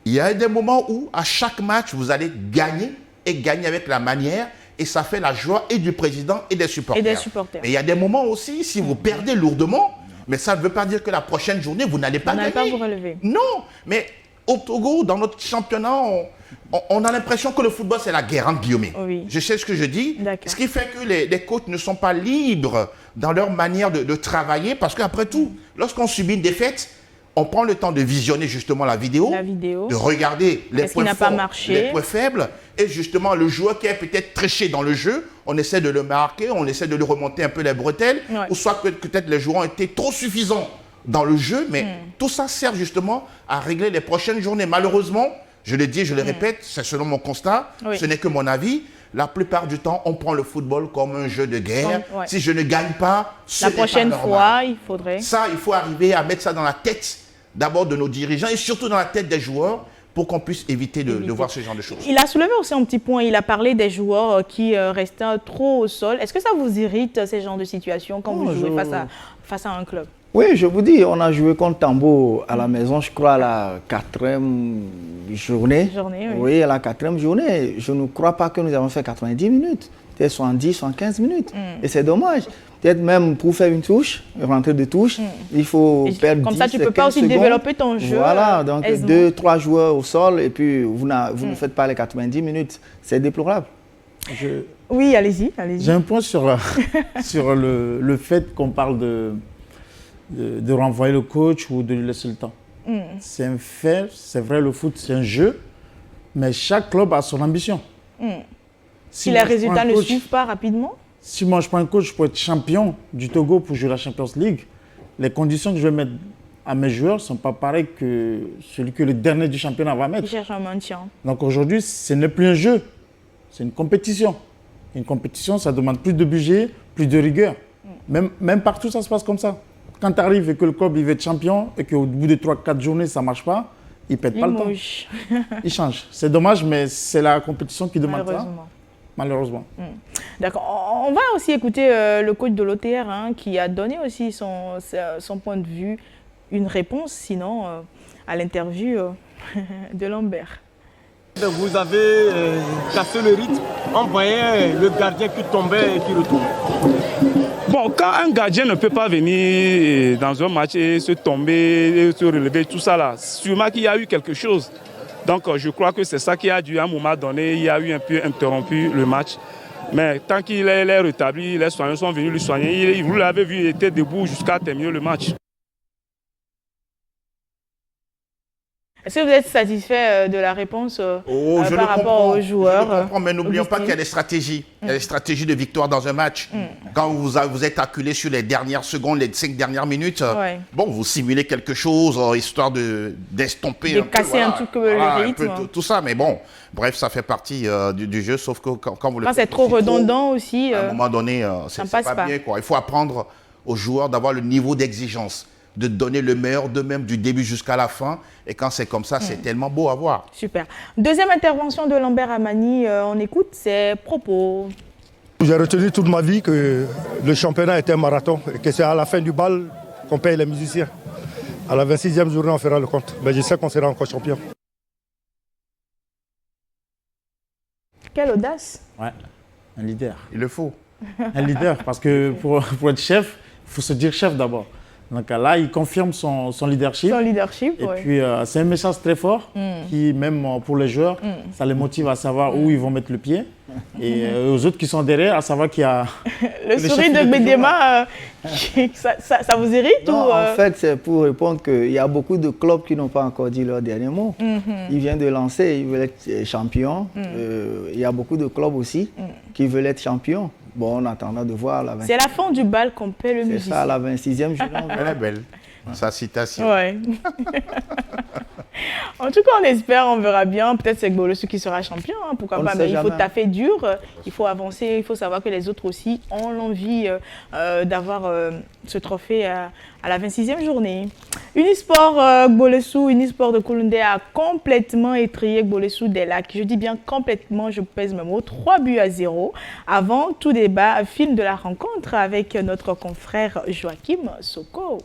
Il y a des moments où, à chaque match, vous allez gagner, et gagner avec la manière, et ça fait la joie et du président et des supporters. Mais il y a des moments aussi, si vous perdez lourdement, mais ça ne veut pas dire que la prochaine journée, vous n'allez pas gagner. Vous n'allez pas vous relever. Non, mais au Togo, dans notre championnat, on a l'impression que le football, c'est la guerre, entre guillemets. Oui. Je sais ce que je dis. Ce qui fait que les coachs ne sont pas libres dans leur manière de travailler, parce qu'après tout, lorsqu'on subit une défaite, on prend le temps de visionner justement la vidéo, de regarder les points forts, les points faibles, et justement le joueur qui est peut-être triché dans le jeu, on essaie de le marquer, on essaie de lui remonter un peu les bretelles, ou soit que peut-être les joueurs ont été trop suffisants dans le jeu, mais tout ça sert justement à régler les prochaines journées. Malheureusement, je le dis, je le répète, c'est selon mon constat, ce n'est que mon avis. La plupart du temps, on prend le football comme un jeu de guerre. Si je ne gagne pas, la prochaine fois, il faudrait... Ça, il faut arriver à mettre ça dans la tête d'abord de nos dirigeants et surtout dans la tête des joueurs pour qu'on puisse éviter de voir ce genre de choses. Il a soulevé aussi un petit point, il a parlé des joueurs qui restaient trop au sol. Est-ce que ça vous irrite, ces genres de situations, quand vous jouez face à un club? Oui, je vous dis, on a joué contre Tambo à la maison, je crois, à la 4e journée. Oui, à la 4e journée. Je ne crois pas que nous avons fait 90 minutes. Peut-être 70, 75 minutes. Et c'est dommage. Peut-être même pour faire une touche, rentrer de touche, il faut perdre 10, comme ça, tu ne peux pas aussi développer ton jeu. Voilà, donc 2-3 joueurs au sol et puis vous ne faites pas les 90 minutes. C'est déplorable. Oui, allez-y. J'ai un point sur le fait qu'on parle de renvoyer le coach ou de lui laisser le temps. C'est un fait, c'est vrai, le foot, c'est un jeu, mais chaque club a son ambition. Si les résultats ne suivent pas rapidement? Si moi je prends un coach pour être champion du Togo pour jouer la Champions League, les conditions que je vais mettre à mes joueurs ne sont pas pareilles que celui que le dernier du championnat va mettre. Il cherche un maintien. Donc aujourd'hui, ce n'est plus un jeu, c'est une compétition. Une compétition, ça demande plus de budget, plus de rigueur. Même partout, ça se passe comme ça. Quand tu arrives et que le club il veut être champion et qu'au bout de 3-4 journées, ça ne marche pas, il ne pète pas le temps. Il change. C'est dommage, mais c'est la compétition qui demande ça. Malheureusement. D'accord. On va aussi écouter le coach de l'OTR qui a donné aussi son point de vue, une réponse sinon à l'interview de Lambert. Vous avez cassé le rythme, on voyait le gardien qui tombait et qui retourne. Bon, quand un gardien ne peut pas venir dans un match et se tomber, et se relever, tout ça là, sûrement qu'il y a eu quelque chose. Donc je crois que c'est ça qui a dû, à un moment donné, il y a eu un peu interrompu le match. Mais tant qu'il est rétabli, les soignants sont venus le soigner. Vous l'avez vu, il était debout jusqu'à terminer le match. Est-ce que vous êtes satisfait de la réponse par rapport aux joueurs? Je comprends, mais n'oublions pas qu'il y a des stratégies. Il y a des stratégies de victoire dans un match. Quand vous êtes acculé sur les dernières secondes, les 5 dernières minutes, bon, vous simulez quelque chose, histoire d'estomper de casser un tout le rythme. Un peu tout ça, mais bon, bref, ça fait partie du jeu, sauf que quand vous le faites c'est trop redondant aussi. À un moment donné, c'est pas bien, quoi. Il faut apprendre aux joueurs d'avoir le niveau d'exigence, de donner le meilleur d'eux-mêmes du début jusqu'à la fin. Et quand c'est comme ça, c'est tellement beau à voir. Super. Deuxième intervention de Lambert Amani, on écoute ses propos. J'ai retenu toute ma vie que le championnat était un marathon et que c'est à la fin du bal qu'on paye les musiciens. À la 26e journée, on fera le compte. Mais je sais qu'on sera encore champion. Quelle audace. Ouais, un leader. Il le faut. Un leader, parce que pour être chef, il faut se dire chef d'abord. Donc là, il confirme son leadership. Son leadership, et puis, c'est un message très fort qui, même pour les joueurs, ça les motive à savoir où ils vont mettre le pied. Et aux autres qui sont derrière, à savoir qu'il y a... le sourire de Bédéma, ça vous irrite non, en fait, c'est pour répondre qu'il y a beaucoup de clubs qui n'ont pas encore dit leur dernier mot. Ils viennent de lancer, ils veulent être champions. Il y a beaucoup de clubs aussi qui veulent être champions. Bon, en attendant de voir la 26e. C'est la fin du bal qu'on paie le musicien. C'est ça, la 26e journée. Elle est belle, sa citation. Ouais. En tout cas, on espère, on verra bien. Peut-être c'est Gbolesu qui sera champion, pourquoi pas. Mais il faut taffer dur, il faut avancer, il faut savoir que les autres aussi ont l'envie d'avoir ce trophée à la 26e journée. Unisport Gbolesu, Unisport de Koulundé a complètement étrillé Gbolesu des Lacs. Je dis bien complètement, je pèse mes mots, 3-0. Avant tout débat, film de la rencontre avec notre confrère Joachim Soko.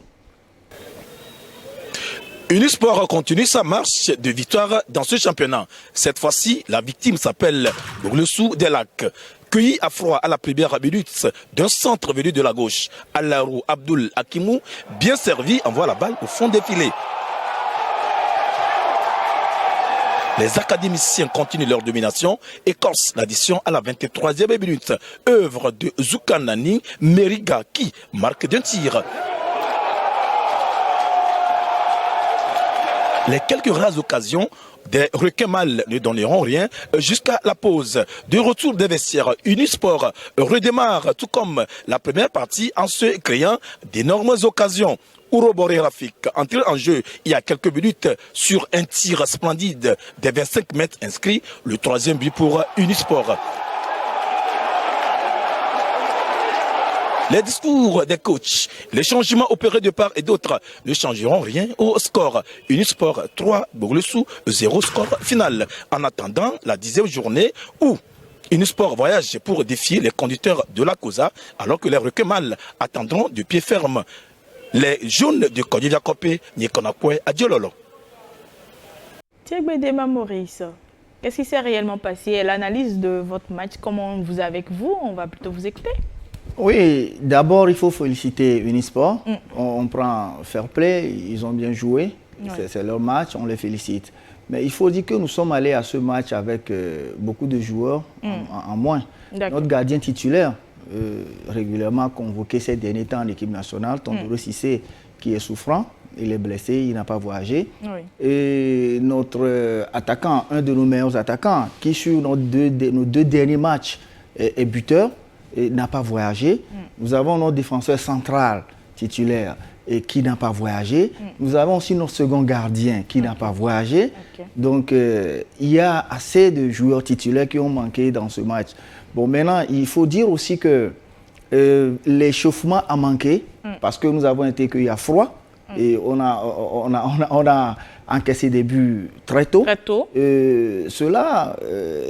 Unisport continue sa marche de victoire dans ce championnat. Cette fois-ci, la victime s'appelle Gbolesu des Lacs. Cueilli à froid à la première minute d'un centre venu de la gauche, Alarou Abdul Hakimou, bien servi, envoie la balle au fond des filets. Les académiciens continuent leur domination et corsent l'addition à la 23e minute. Œuvre de Zoukanani Meriga qui marque d'un tir. Les quelques rares occasions des requins mâles ne donneront rien jusqu'à la pause. De retour des vestiaires, Unisport redémarre tout comme la première partie en se créant d'énormes occasions. Ouroboré Rafik entré en jeu il y a quelques minutes sur un tir splendide des 25 mètres inscrit, le 3e but pour Unisport. Les discours des coachs, les changements opérés de part et d'autre ne changeront rien au score. Unisport 3, Bourg-le-Sou 0 score final. En attendant la 10e journée où Unisport voyage pour défier les conducteurs de la COSA alors que les requins mâles attendront de pied ferme les jaunes de Kodivia Kopé, Nyekonakwe à Diololo. Thiagbedema Maurice, qu'est-ce qui s'est réellement passé? L'analyse de votre match, comment vous avec vous? On va plutôt vous écouter. Oui, d'abord il faut féliciter Unisport. On prend fair play, ils ont bien joué. C'est leur match, on les félicite. Mais il faut dire que nous sommes allés à ce match avec beaucoup de joueurs en moins. Notre gardien titulaire, régulièrement convoqué ces derniers temps en équipe nationale, Tondoro Cissé, qui est souffrant, il est blessé, il n'a pas voyagé. Et notre attaquant, un de nos meilleurs attaquants, qui sur nos deux derniers matchs est buteur, n'a pas voyagé. Nous avons notre défenseur central titulaire et qui n'a pas voyagé. Nous avons aussi notre second gardien qui n'a pas voyagé. Donc, il y a assez de joueurs titulaires qui ont manqué dans ce match. Bon, maintenant, il faut dire aussi que l'échauffement a manqué parce que nous avons été cueillis à froid et on a encaissé des buts très tôt. Cela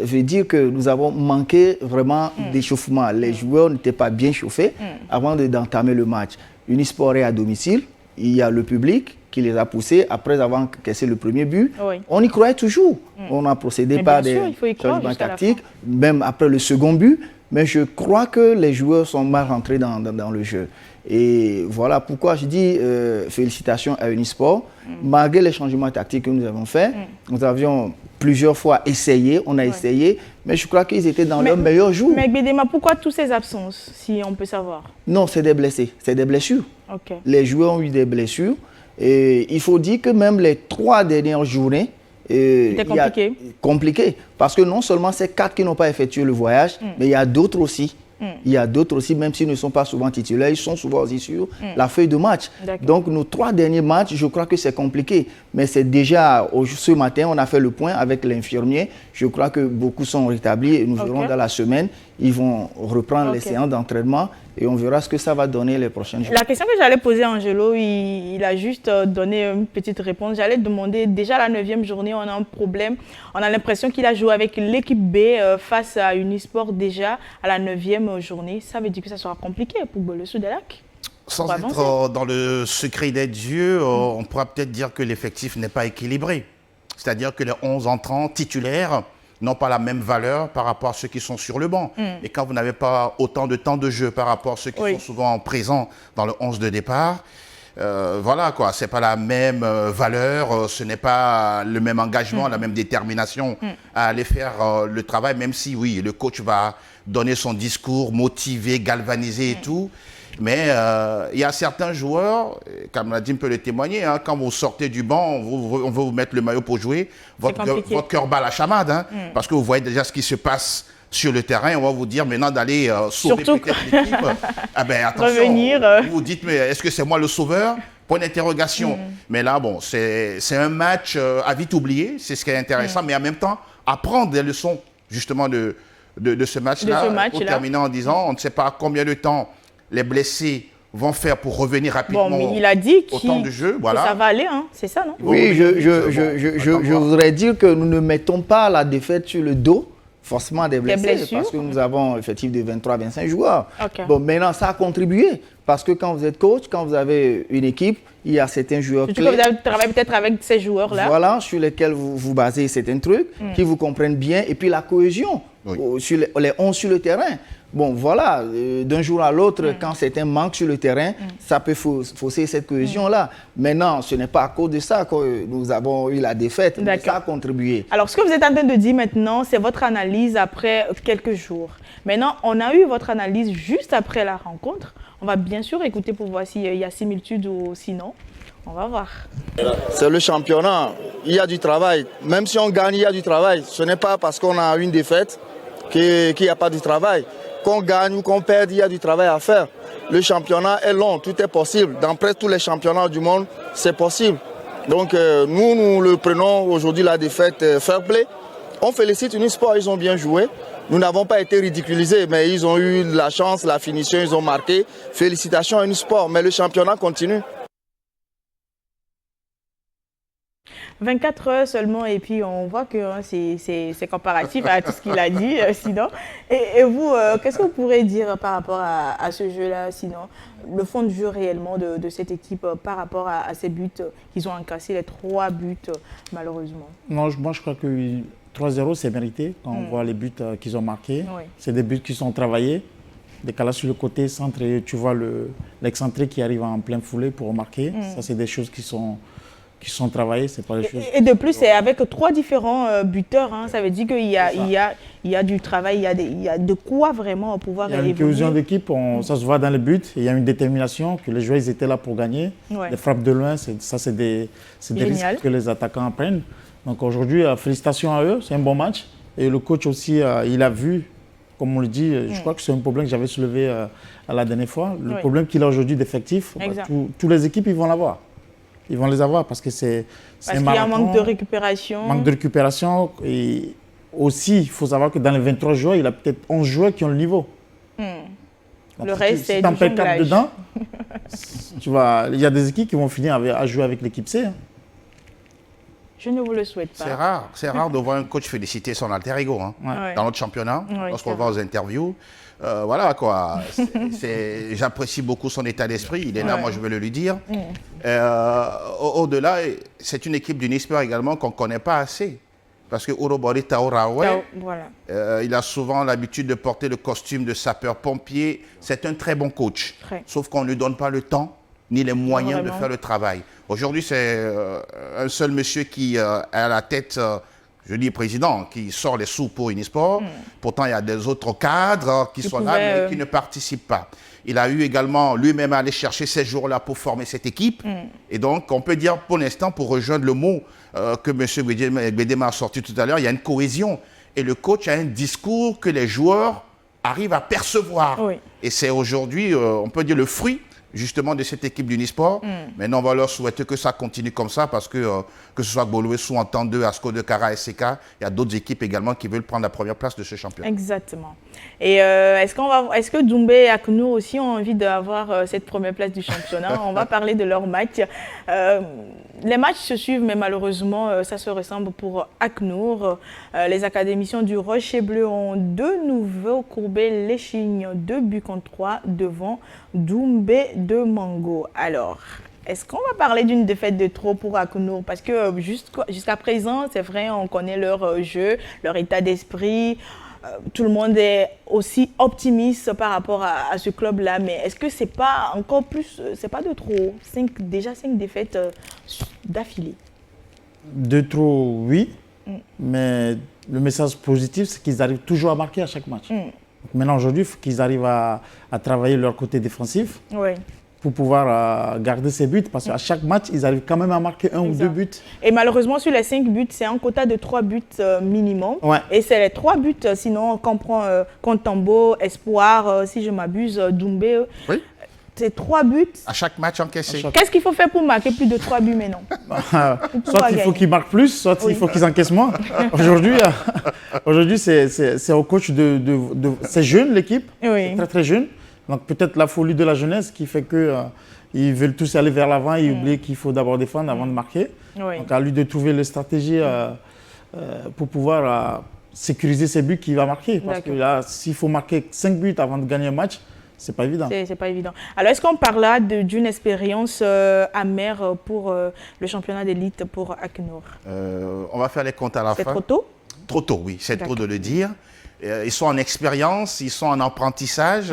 veut dire que nous avons manqué vraiment d'échauffement. Les joueurs n'étaient pas bien chauffés avant d'entamer le match. Unisport est à domicile, il y a le public qui les a poussés après avoir encaissé le premier but. On y croyait toujours. On a procédé par des changements tactiques, même après le second but. Mais je crois que les joueurs sont mal rentrés dans le jeu. Et voilà pourquoi je dis félicitations à Unisport. Malgré les changements tactiques que nous avons faits, nous avions plusieurs fois essayé, on a essayé, mais je crois qu'ils étaient dans leur meilleur jour. Mais Gbedema, pourquoi toutes ces absences, si on peut savoir? Non, c'est des blessés, c'est des blessures. Les joueurs ont eu des blessures. Et il faut dire que même les 3 dernières journées, c'était compliqué. Compliqué. Parce que non seulement c'est 4 qui n'ont pas effectué le voyage, mais il y a d'autres aussi. Il y a d'autres aussi, même s'ils ne sont pas souvent titulaires, ils sont souvent aussi sur la feuille de match. Donc nos 3 derniers matchs, je crois que c'est compliqué. Mais c'est déjà, ce matin, on a fait le point avec l'infirmier. Je crois que beaucoup sont rétablis et nous verrons dans la semaine. Ils vont reprendre les séances d'entraînement et on verra ce que ça va donner les prochaines jours. La question que j'allais poser à Angelo, il a juste donné une petite réponse. J'allais demander, déjà la 9e journée, on a un problème. On a l'impression qu'il a joué avec l'équipe B face à Unisport déjà à la 9e journée. Ça veut dire que ça sera compliqué pour Bourg-le-Sou des Lacs. Sans être dans le secret des dieux, on pourra peut-être dire que l'effectif n'est pas équilibré. C'est-à-dire que les 11 entrants titulaires n'ont pas la même valeur par rapport à ceux qui sont sur le banc. Et quand vous n'avez pas autant de temps de jeu par rapport à ceux qui sont souvent présents dans le 11 de départ, voilà quoi, c'est pas la même valeur, ce n'est pas le même engagement, la même détermination à aller faire le travail, même si oui, le coach va donner son discours, motiver, galvaniser et tout. Mais il y a certains joueurs, comme Nadim peut le témoigner, hein, quand vous sortez du banc, on veut vous mettre le maillot pour jouer, votre cœur bat la chamade, hein, parce que vous voyez déjà ce qui se passe sur le terrain. On va vous dire maintenant d'aller sauver peut-être l'équipe. Ah ben, attention, vous vous dites, mais est-ce que c'est moi le sauveur? Point d'interrogation. Mais là, bon, c'est un match à vite oublier, c'est ce qui est intéressant, mais en même temps, apprendre des leçons justement de ce match-là, pour terminer en disant, on ne sait pas combien de temps les blessés vont faire pour revenir rapidement mais il a dit au temps de jeu. Voilà. Que ça va aller, hein, c'est ça, non? Oui, je voudrais dire que nous ne mettons pas la défaite sur le dos forcément des blessés, parce que nous avons un effectif de 23-25 joueurs. Bon, maintenant, ça a contribué, parce que quand vous êtes coach, quand vous avez une équipe, il y a certains joueurs clés. Vous avez travaillé peut-être avec ces joueurs-là. Voilà, sur lesquels vous basez certains trucs, qui vous comprennent bien, et puis la cohésion, sur les 11 sur le terrain. Bon, voilà, d'un jour à l'autre, quand certains manquent sur le terrain, ça peut fausser cette cohésion-là. Maintenant, ce n'est pas à cause de ça que nous avons eu la défaite, mais ça a contribué. Alors, ce que vous êtes en train de dire maintenant, c'est votre analyse après quelques jours. Maintenant, on a eu votre analyse juste après la rencontre. On va bien sûr écouter pour voir s'il y a similitude ou sinon. On va voir. C'est le championnat. Il y a du travail. Même si on gagne, il y a du travail. Ce n'est pas parce qu'on a une défaite qu'il n'y a pas du travail. Qu'on gagne ou qu'on perde, il y a du travail à faire. Le championnat est long, tout est possible. Dans presque tous les championnats du monde, c'est possible. Donc nous le prenons aujourd'hui la défaite fair play. On félicite Unisport, ils ont bien joué. Nous n'avons pas été ridiculisés, mais ils ont eu la chance, la finition, ils ont marqué. Félicitations à Unisport, mais le championnat continue. 24 heures seulement et puis on voit que c'est comparatif à tout ce qu'il a dit sinon. Et vous, qu'est-ce que vous pourrez dire par rapport à ce jeu-là sinon? Le fond de jeu réellement de cette équipe par rapport à ces buts qu'ils ont encaissés, les 3 buts malheureusement? Non, moi je crois que 3-0 c'est mérité quand on voit les buts qu'ils ont marqués. Oui. C'est des buts qui sont travaillés. Décalage sur le côté, centre et tu vois l'excentré qui arrive en pleine foulée pour marquer. Ça c'est des choses qui sont travaillés, c'est pas des choses... Et de plus, c'est avec 3 différents buteurs, hein, ça veut dire qu'il y a du travail, il y a de quoi vraiment pouvoir évoluer. Il y a une cohésion d'équipe, ça se voit dans les buts, il y a une détermination, que les joueurs ils étaient là pour gagner. Ouais. Les frappes de loin, c'est des risques que les attaquants prennent. Donc aujourd'hui, félicitations à eux, c'est un bon match. Et le coach aussi, il a vu, comme on le dit, je crois que c'est un problème que j'avais soulevé à la dernière fois. Le problème qu'il a aujourd'hui d'effectifs, toutes les équipes, ils vont l'avoir. Ils vont les avoir parce que c'est un marathon. Parce qu'il y a un manque de récupération. Manque de récupération. Et aussi, il faut savoir que dans les 23 joueurs, il y a peut-être 11 joueurs qui ont le niveau. Donc, le reste, c'est du jonglage. Dedans, il y a des équipes qui vont finir à jouer avec l'équipe C. Hein. Je ne vous le souhaite pas. C'est rare de voir un coach féliciter son alter ego dans notre championnat, lorsqu'on va aux interviews. Voilà quoi, j'apprécie beaucoup son état d'esprit, il est là, moi je veux le lui dire. Au-delà, c'est une équipe d'Unisport également qu'on ne connaît pas assez. Parce que Urobori Taorawe, il a souvent l'habitude de porter le costume de sapeur-pompier. C'est un très bon coach, sauf qu'on ne lui donne pas le temps ni les moyens de faire le travail. Aujourd'hui, c'est un seul monsieur qui est à la tête... je dis président, qui sort les sous pour Unisport. Pourtant, il y a des autres cadres qui sont là, mais qui ne participent pas. Il a eu également lui-même à aller chercher ces jours-là pour former cette équipe. Et donc, on peut dire pour l'instant, pour rejoindre le mot que M. Gbedema a sorti tout à l'heure, il y a une cohésion. Et le coach a un discours que les joueurs arrivent à percevoir. Et c'est aujourd'hui, on peut dire, le fruit justement de cette équipe d'Unisport. Maintenant, on va leur souhaiter que ça continue comme ça parce que ce soit Gbolowé, Entendeux, Asco de Cara, SCK, il y a d'autres équipes également qui veulent prendre la première place de ce championnat. Exactement. Et est-ce que Doumbé et Aknour aussi ont envie d'avoir cette première place du championnat? On va parler de leur match. Les matchs se suivent, mais malheureusement, ça se ressemble pour Aknour. Les académiciens du Rocher Bleu ont de nouveau courbé l'échigne, 2 buts contre 3 devant Doumbé de Mango. Alors, est-ce qu'on va parler d'une défaite de trop pour Aknour? Parce que jusqu'à présent, c'est vrai, on connaît leur jeu, leur état d'esprit. Tout le monde est aussi optimiste par rapport à ce club-là. Mais est-ce que c'est pas encore plus, c'est pas de trop? Déjà 5 défaites d'affilée. De trop, oui. Mais le message positif, c'est qu'ils arrivent toujours à marquer à chaque match. Maintenant, aujourd'hui, il faut qu'ils arrivent à travailler leur côté défensif pour pouvoir garder ces buts. Parce qu'à chaque match, ils arrivent quand même à marquer 1 ou 2 buts. Et malheureusement, sur les 5 buts, c'est un quota de 3 buts minimum. Et c'est les 3 buts, sinon on comprend Contambo, Espoir, si je m'abuse, Doumbé. C'est 3 buts. À chaque match encaissé. Qu'est-ce qu'il faut faire pour marquer plus de 3 buts maintenant? Soit il faut qu'ils marquent plus, soit il faut qu'ils encaissent moins. Aujourd'hui, c'est au coach c'est jeune l'équipe, très très jeune. Donc peut-être la folie de la jeunesse qui fait qu'ils veulent tous aller vers l'avant et oublier qu'il faut d'abord défendre avant de marquer. Donc à lui de trouver les stratégies pour pouvoir sécuriser ses buts qu'il va marquer. Parce que là, s'il faut marquer 5 buts avant de gagner un match, c'est pas évident. C'est pas évident. Alors, est-ce qu'on parle là d'une expérience amère pour le championnat d'élite pour Aknour? On va faire les comptes à la fin. C'est trop tôt? Trop tôt, oui. C'est trop de le dire. Ils sont en expérience, ils sont en apprentissage.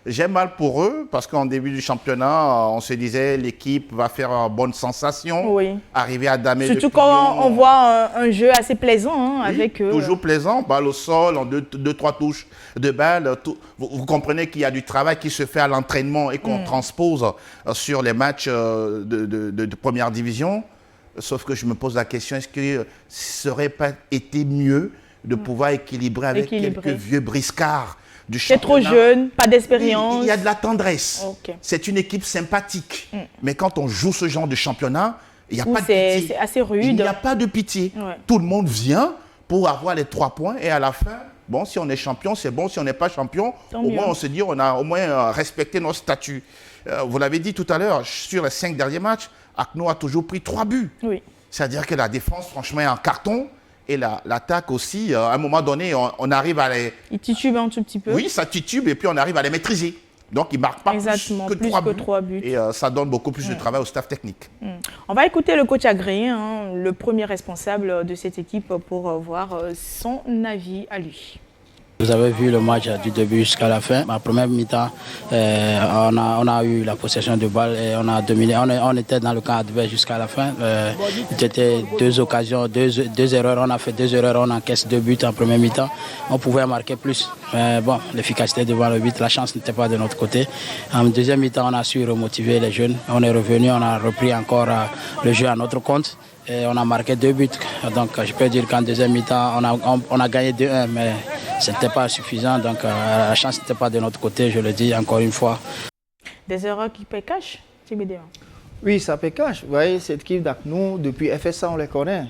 J'ai mal pour eux parce qu'en début du championnat, on se disait l'équipe va faire bonne sensation, arriver à damer. Surtout quand on voit un jeu assez plaisant avec eux. Toujours plaisant, balle au sol, en deux, trois touches de balle. Vous comprenez qu'il y a du travail qui se fait à l'entraînement et qu'on transpose sur les matchs de première division. Sauf que je me pose la question, est-ce que ça n'aurait pas été mieux de pouvoir équilibrer avec quelques vieux briscards du championnat? C'est trop jeune, pas d'expérience. Il y a de la tendresse. C'est une équipe sympathique. Mais quand on joue ce genre de championnat, il n'y a pas de pitié. C'est assez rude. Il n'y a pas de pitié. Tout le monde vient pour avoir les 3 points et à la fin, bon, si on est champion, c'est bon. Si on n'est pas champion, au moins on se dit on a au moins respecté nos statuts. Vous l'avez dit tout à l'heure, sur les 5 derniers matchs, ACNO a toujours pris 3 buts. C'est-à-dire que la défense, franchement, est en carton. Et l'attaque aussi, à un moment donné, on arrive à les... Il titube un tout petit peu. Oui, ça titube et puis on arrive à les maîtriser. Donc, ils ne marquent pas plus que 3 buts. Et ça donne beaucoup plus de travail au staff technique. On va écouter le coach agréé, le premier responsable de cette équipe, pour voir son avis à lui. Vous avez vu le match du début jusqu'à la fin. Ma première mi-temps, on a eu la possession de balle et on a dominé. On était dans le camp adverse jusqu'à la fin. C'était 2 occasions, 2 erreurs. On a fait 2 erreurs, on encaisse 2 buts en première mi-temps. On pouvait marquer plus. Mais bon, l'efficacité devant le but, la chance n'était pas de notre côté. En deuxième mi-temps, on a su remotiver les jeunes. On est revenu, on a repris encore le jeu à notre compte. Et on a marqué 2 buts. Donc je peux dire qu'en deuxième mi-temps, on a gagné 2-1, mais ce n'était pas suffisant. Donc la chance n'était pas de notre côté, je le dis encore une fois. Des erreurs qui paient cash, TBD. Oui, ça paie cash. Vous voyez, cette équipe d'ACNO, depuis FSA, on les connaît.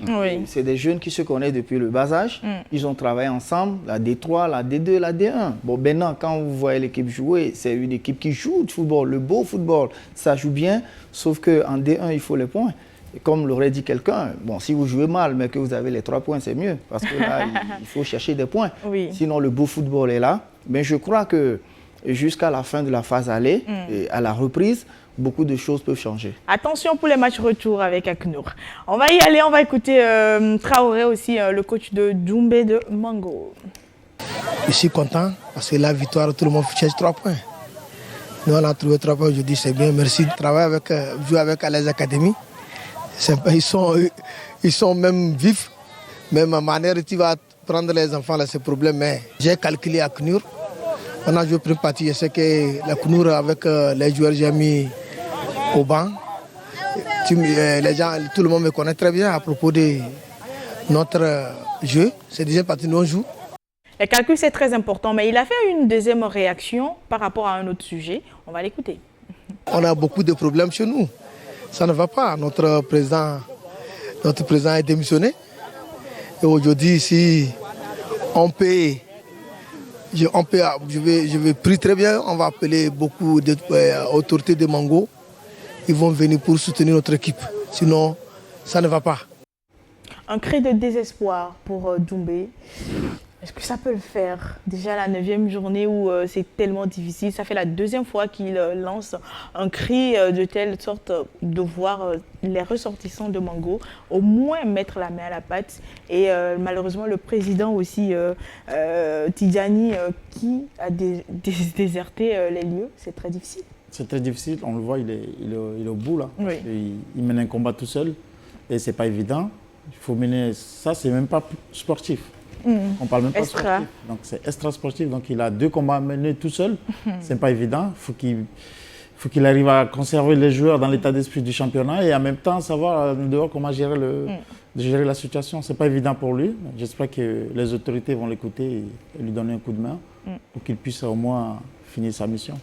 C'est des jeunes qui se connaissent depuis le bas âge. Ils ont travaillé ensemble, la D3, la D2, la D1. Bon, maintenant, quand vous voyez l'équipe jouer, c'est une équipe qui joue du football, le beau football. Ça joue bien, sauf qu'en D1, il faut les points. Et comme l'aurait dit quelqu'un, bon, si vous jouez mal, mais que vous avez les 3 points, c'est mieux. Parce que là, il faut chercher des points. Sinon, le beau football est là. Mais je crois que jusqu'à la fin de la phase aller, et à la reprise, beaucoup de choses peuvent changer. Attention pour les matchs retour avec ACNO. On va y aller, on va écouter Traoré aussi, le coach de Doumbé de Mango. Je suis content parce que la victoire, tout le monde cherche 3 points. Nous, on a trouvé 3 points, je dis c'est bien, merci. Travailler jouer avec les académies. Ils sont même vifs, même à manière tu vas prendre les enfants, là, c'est problème. Mais j'ai calculé à Knur. On a joué première partie, je sais que la Knur avec les joueurs j'ai mis au banc. Les gens, tout le monde me connaît très bien à propos de notre jeu. C'est déjà parti, nous on joue. Le calcul c'est très important, mais il a fait une deuxième réaction par rapport à un autre sujet. On va l'écouter. On a beaucoup de problèmes chez nous. Ça ne va pas. Notre président est démissionné. Et aujourd'hui, si on peut, je vais prier très bien. On va appeler beaucoup d'autorités de Mango. Ils vont venir pour soutenir notre équipe. Sinon, ça ne va pas. Un cri de désespoir pour Doumbé. Est-ce que ça peut le faire? Déjà la 9e journée où c'est tellement difficile, ça fait la 2e fois qu'il lance un cri de telle sorte de voir les ressortissants de Mango au moins mettre la main à la pâte. Et malheureusement le président aussi, Tidjani, qui a déserté les lieux, c'est très difficile. C'est très difficile, on le voit, il est au bout là. Il mène un combat tout seul et c'est pas évident. Il faut mener ça, c'est même pas sportif. On parle même pas sportif. Donc c'est extra sportif. Donc il a 2 combats à mener tout seul. C'est pas évident. Faut qu'il arrive à conserver les joueurs dans l'état d'esprit du championnat et en même temps savoir dehors comment gérer la situation. C'est pas évident pour lui. J'espère que les autorités vont l'écouter et lui donner un coup de main pour qu'il puisse au moins finir sa mission.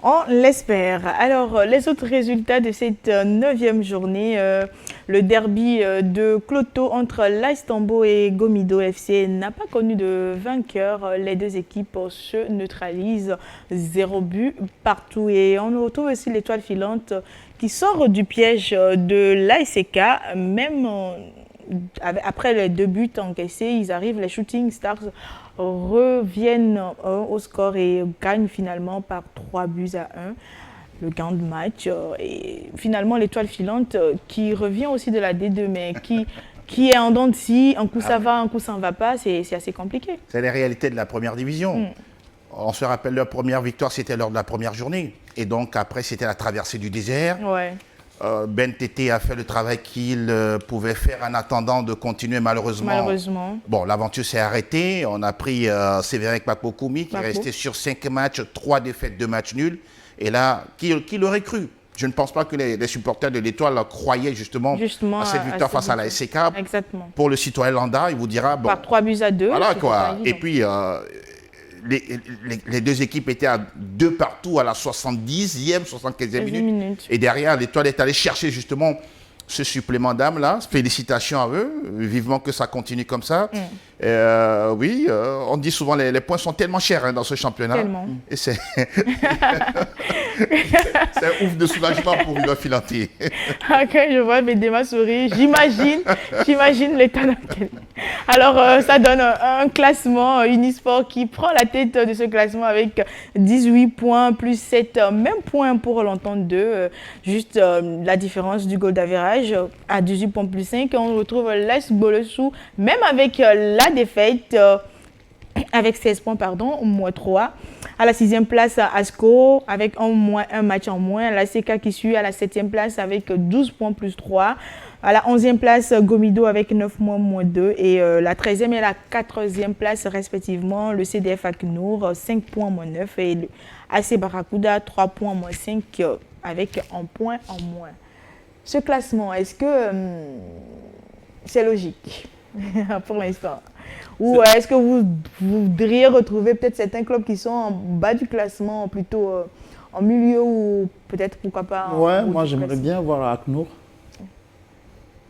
On l'espère. Alors, les autres résultats de cette 9e journée, le derby de Cloto entre l'AS Tambo et Gomido FC n'a pas connu de vainqueur. Les 2 équipes se neutralisent, 0 but partout. Et on retrouve aussi l'Étoile filante qui sort du piège de l'ASK, même après les 2 buts encaissés, ils arrivent, les Shooting Stars reviennent au score et gagnent finalement par 3 buts à 1 le gain de match. Et finalement, l'Étoile filante qui revient aussi de la D2, mais qui qui est en dents de scie, un coup ça va, un coup ça ne va pas, c'est assez compliqué. C'est les réalités de la première division. On se rappelle, leur première victoire, c'était lors de la première journée. Et donc, après, c'était la traversée du désert. Ouais. Ben Tété a fait le travail qu'il pouvait faire en attendant de continuer, malheureusement. Bon, l'aventure s'est arrêtée. On a pris Sévérin Kpapokoumi, qui est resté sur 5 matchs, 3 défaites, 2 matchs nuls. Et là, qui l'aurait cru? Je ne pense pas que les supporters de l'Étoile croyaient justement à cette victoire face à la SCK. Exactement. Pour le citoyen lambda, il vous dira... Bon, par 3-2. Voilà quoi. Et puis, les deux équipes étaient à 2 partout à la 70e, 75e minute. Et derrière, l'Étoile est allée chercher justement ce supplément d'âme là. Félicitations à eux. Vivement que ça continue comme ça. Oui, on dit souvent les points sont tellement chers dans ce championnat. Tellement. Et c'est un ouf de soulagement pour Villa Filanti. Ok, je vois Bédéma sourire. J'imagine l'état d'Antel. Alors, ça donne un classement Unisport qui prend la tête de ce classement avec 18 points plus 7 même points pour l'entente 2. Juste la différence du goal d'average à 18 points plus 5. On retrouve l'AS Bolesou, même avec la défaite, avec 16 points, pardon, moins 3. À la 6e place, Asco, avec un match en moins. La CK qui suit à la 7e place avec 12 points plus 3. À la 11e place, Gomido avec 9 points moins 2. Et la 13e et la 14e place, respectivement, le CDF Aknour, 5 points moins 9. Et le AC Barracuda, 3 points moins 5 avec un point en moins. Ce classement, est-ce que c'est logique pour l'instant? Ou est-ce que vous voudriez retrouver peut-être certains clubs qui sont en bas du classement, plutôt en milieu ou peut-être pourquoi pas Ouais, moi j'aimerais bien voir Aknour.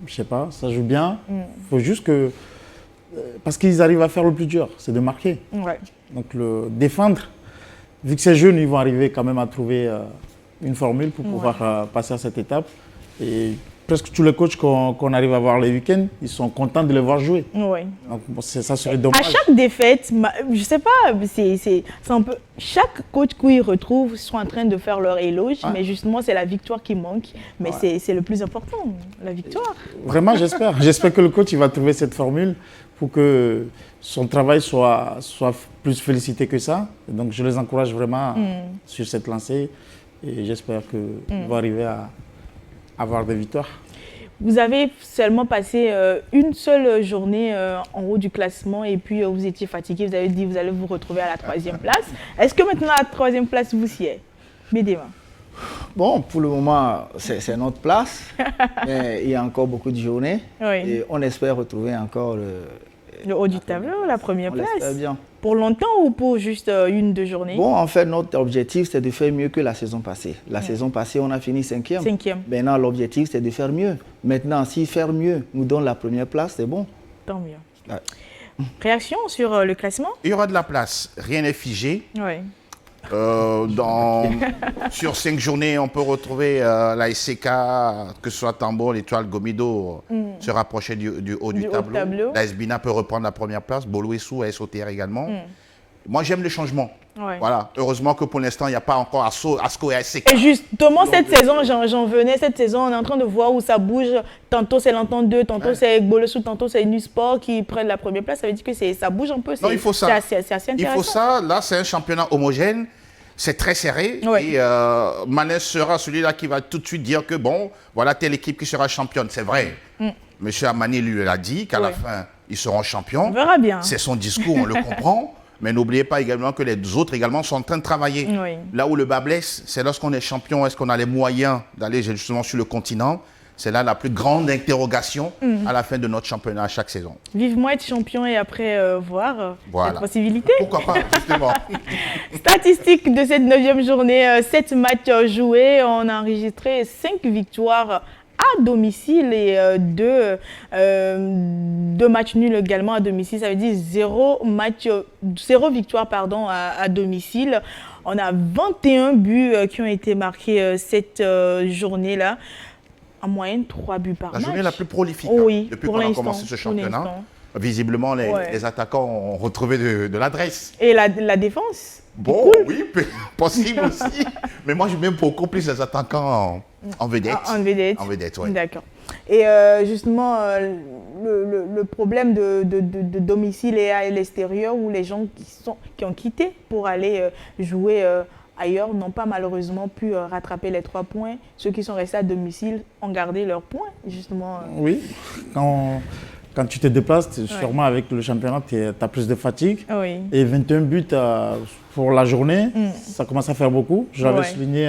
Je sais pas, ça joue bien. Il faut juste que... Parce qu'ils arrivent à faire le plus dur, c'est de marquer. Ouais. Donc le défendre, vu que ces jeunes, ils vont arriver quand même à trouver une formule pour pouvoir passer à cette étape. Et presque tous les coachs qu'on arrive à voir les week-ends, ils sont contents de les voir jouer. Oui. Donc ça serait dommage. À chaque défaite, je sais pas, c'est un peu... Chaque coach qu'ils retrouvent sont en train de faire leur éloge, mais justement, c'est la victoire qui manque. Mais c'est le plus important, la victoire. Vraiment, j'espère. J'espère que le coach il va trouver cette formule pour que son travail soit plus félicité que ça. Et donc, je les encourage vraiment sur cette lancée. Et j'espère qu'ils vont arriver à avoir des victoires. Vous avez seulement passé une seule journée en haut du classement et puis vous étiez fatigué. Vous avez dit que vous allez vous retrouver à la 3e place. Est-ce que maintenant à la 3e place, vous y êtes? Bédéma. Bon, pour le moment, c'est notre place. Mais il y a encore beaucoup de journées. Oui. Et on espère retrouver encore le haut du tableau, la première place. On l'espère bien. Pour longtemps ou pour juste 1-2 journées? Bon, en fait, notre objectif, c'est de faire mieux que la saison passée. La saison passée, on a fini 5e. Maintenant, l'objectif, c'est de faire mieux. Maintenant, si faire mieux nous donne la première place, c'est bon. Tant mieux. Ouais. Réaction sur le classement? Il y aura de la place. Rien n'est figé. Oui. Sur 5 journées, on peut retrouver la SCK, que ce soit Tambo, l'Étoile, Gomido, se rapprocher du haut du tableau. La SBINA peut reprendre la première place, Bolouessou, SOTR également. Moi, j'aime le changement. Ouais. Voilà. Heureusement que pour l'instant, il n'y a pas encore ASCO et SCK. Et justement, cette saison, j'en venais, cette saison, on est en train de voir où ça bouge. Tantôt, c'est l'entente 2, tantôt, c'est Bolouessou, tantôt, c'est Unisport qui prennent la première place. Ça veut dire que ça bouge un peu. Non, il faut ça. C'est assez intéressant. Il faut ça. Là, c'est un championnat homogène. C'est très serré. Oui. Et Manès sera celui-là qui va tout de suite dire que, bon, voilà telle équipe qui sera championne. C'est vrai. Monsieur Amani lui l'a dit qu'à la fin, ils seront champions. On verra bien. C'est son discours, on le comprend. Mais n'oubliez pas également que les autres également sont en train de travailler. Oui. Là où le bas blesse, c'est lorsqu'on est champion, est-ce qu'on a les moyens d'aller justement sur le continent? C'est là la plus grande interrogation à la fin de notre championnat à chaque saison. Vivement être champion et après voir cette possibilité. Pourquoi pas, justement. Statistiques de cette 9e journée, 7 matchs joués. On a enregistré 5 victoires à domicile et 2 matchs nuls également à domicile. Ça veut dire 0 victoire à domicile. On a 21 buts qui ont été marqués cette journée-là. En moyenne, 3 buts par match. La journée la plus prolifique depuis qu'on a commencé ce championnat. visiblement, les attaquants ont retrouvé de l'adresse. Et la défense? Bon, oui, possible aussi. Mais moi, je m'aime beaucoup plus les attaquants en vedette. En vedette. En vedette, oui. D'accord. Et justement, le problème de domicile et à l'extérieur, où les gens qui ont quitté pour aller jouer ailleurs n'ont pas malheureusement pu rattraper les 3 points. Ceux qui sont restés à domicile ont gardé leurs points, justement. Oui, quand tu te déplaces, sûrement avec le championnat, tu as plus de fatigue. Oui. Et 21 buts pour la journée, ça commence à faire beaucoup. J'avais souligné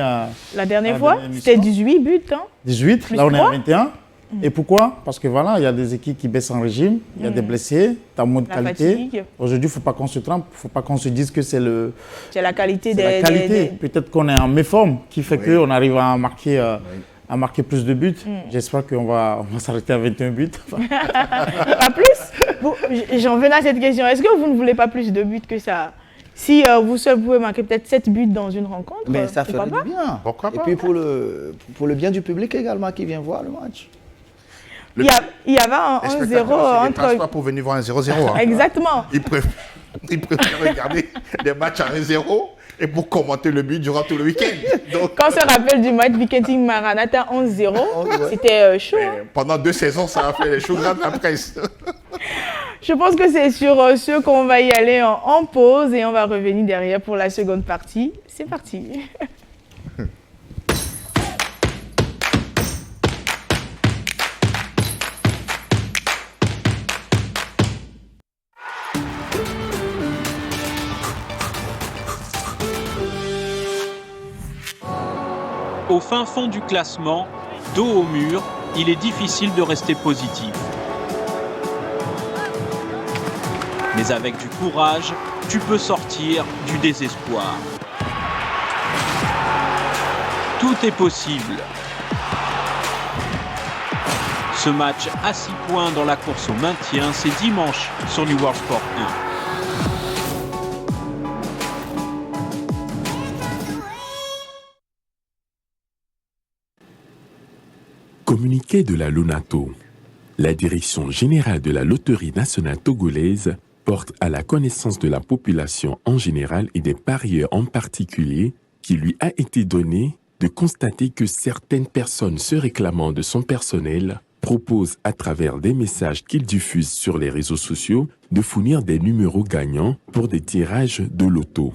la dernière fois, c'était 18 buts. Hein? 18, plus là on 3. est à 21. Et pourquoi? Parce que voilà, il y a des équipes qui baissent en régime, il y a des blessés, tu as moins de qualité. Aujourd'hui, il ne faut pas qu'on se trompe, il ne faut pas qu'on se dise que c'est la qualité des qualité. Peut-être qu'on est en méforme qui fait qu'on arrive à marquer plus de buts. J'espère qu'on va s'arrêter à 21 buts. Pas plus? J'en venais à cette question. Est-ce que vous ne voulez pas plus de buts que ça? Si vous seul pouvez marquer peut-être 7 buts dans une rencontre, mais ça ferait du bien. Pourquoi pas? Et puis pour le bien du public également qui vient voir le match. Il y avait un 1-0 entre... pas pour venir voir un 0-0. Hein. Exactement. Ils préfèrent regarder des matchs à 1-0 et pour commenter le but durant tout le week-end. Donc... Quand on se rappelle du match Viking Maranatha 11-0, c'était chaud. Hein? Pendant 2 saisons, ça a fait les choux gras de la presse. Je pense que c'est sur ce qu'on va y aller en pause et on va revenir derrière pour la seconde partie. C'est parti. Au fin fond du classement, dos au mur, il est difficile de rester positif. Mais avec du courage, tu peux sortir du désespoir. Tout est possible. Ce match à 6 points dans la course au maintien, c'est dimanche sur New World Sport 1. Communiqué de la LONATO. La Direction générale de la Loterie nationale togolaise porte à la connaissance de la population en général et des parieurs en particulier qu'il lui a été donné de constater que certaines personnes se réclamant de son personnel proposent à travers des messages qu'ils diffusent sur les réseaux sociaux de fournir des numéros gagnants pour des tirages de loto.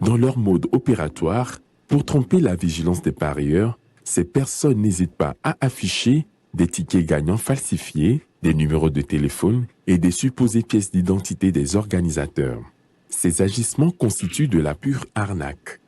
Dans leur mode opératoire, pour tromper la vigilance des parieurs, ces personnes n'hésitent pas à afficher des tickets gagnants falsifiés, des numéros de téléphone et des supposées pièces d'identité des organisateurs. Ces agissements constituent de la pure arnaque.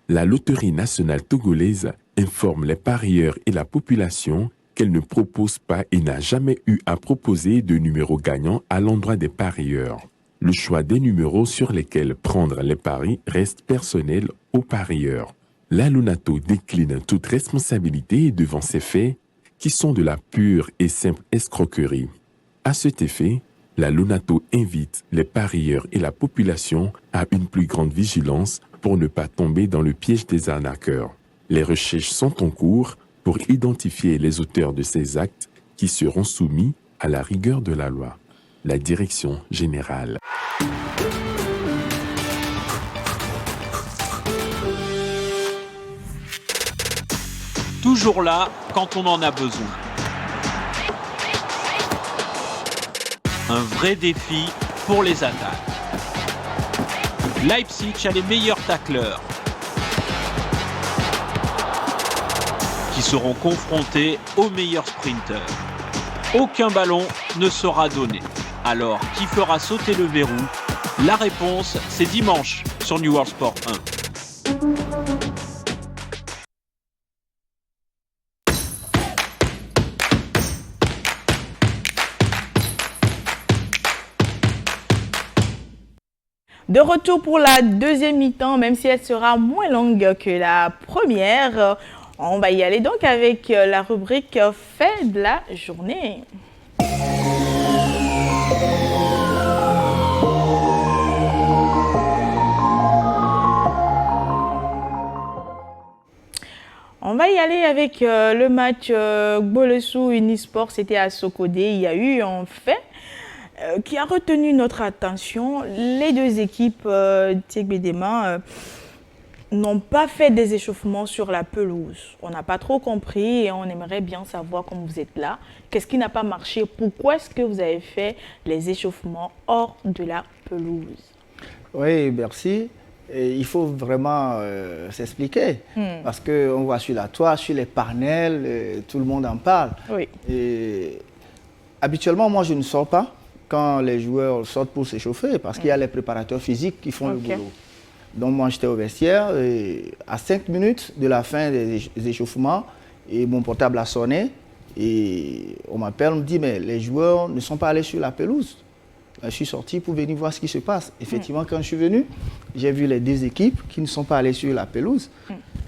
La Loterie nationale togolaise informe les parieurs et la population qu'elle ne propose pas et n'a jamais eu à proposer de numéros gagnants à l'endroit des parieurs. Le choix des numéros sur lesquels prendre les paris reste personnel aux parieurs. La LONATO décline toute responsabilité devant ces faits qui sont de la pure et simple escroquerie. À cet effet, la LONATO invite les parieurs et la population à une plus grande vigilance pour ne pas tomber dans le piège des arnaqueurs. Les recherches sont en cours pour identifier les auteurs de ces actes qui seront soumis à la rigueur de la loi. La Direction générale. Toujours là quand on en a besoin. Un vrai défi pour les attaques. Leipzig a les meilleurs tacleurs qui seront confrontés aux meilleurs sprinteurs. Aucun ballon ne sera donné. Alors, qui fera sauter le verrou? La réponse, c'est dimanche sur New World Sport 1. De retour pour la deuxième mi-temps, même si elle sera moins longue que la première. On va y aller donc avec la rubrique fait de la journée. On va y aller avec le match Gbolesu Unisport, c'était à Sokodé. Il y a eu un fait. qui a retenu notre attention. Les deux équipes, Tiek-Bedema, n'ont pas fait des échauffements sur la pelouse. On n'a pas trop compris et on aimerait bien savoir, comme vous êtes là, qu'est-ce qui n'a pas marché? Pourquoi est-ce que vous avez fait les échauffements hors de la pelouse? Oui, merci. Et il faut vraiment s'expliquer. Parce qu'on voit sur la toile, sur les panels, tout le monde en parle. Oui. Et habituellement, moi, je ne sors pas quand les joueurs sortent pour s'échauffer parce qu'il y a les préparateurs physiques qui font le boulot. Donc moi, j'étais au vestiaire et à 5 minutes de la fin des échauffements, et mon portable a sonné et on m'appelle, on me dit, mais les joueurs ne sont pas allés sur la pelouse. Je suis sorti pour venir voir ce qui se passe. Effectivement, quand je suis venu, j'ai vu les deux équipes qui ne sont pas allées sur la pelouse.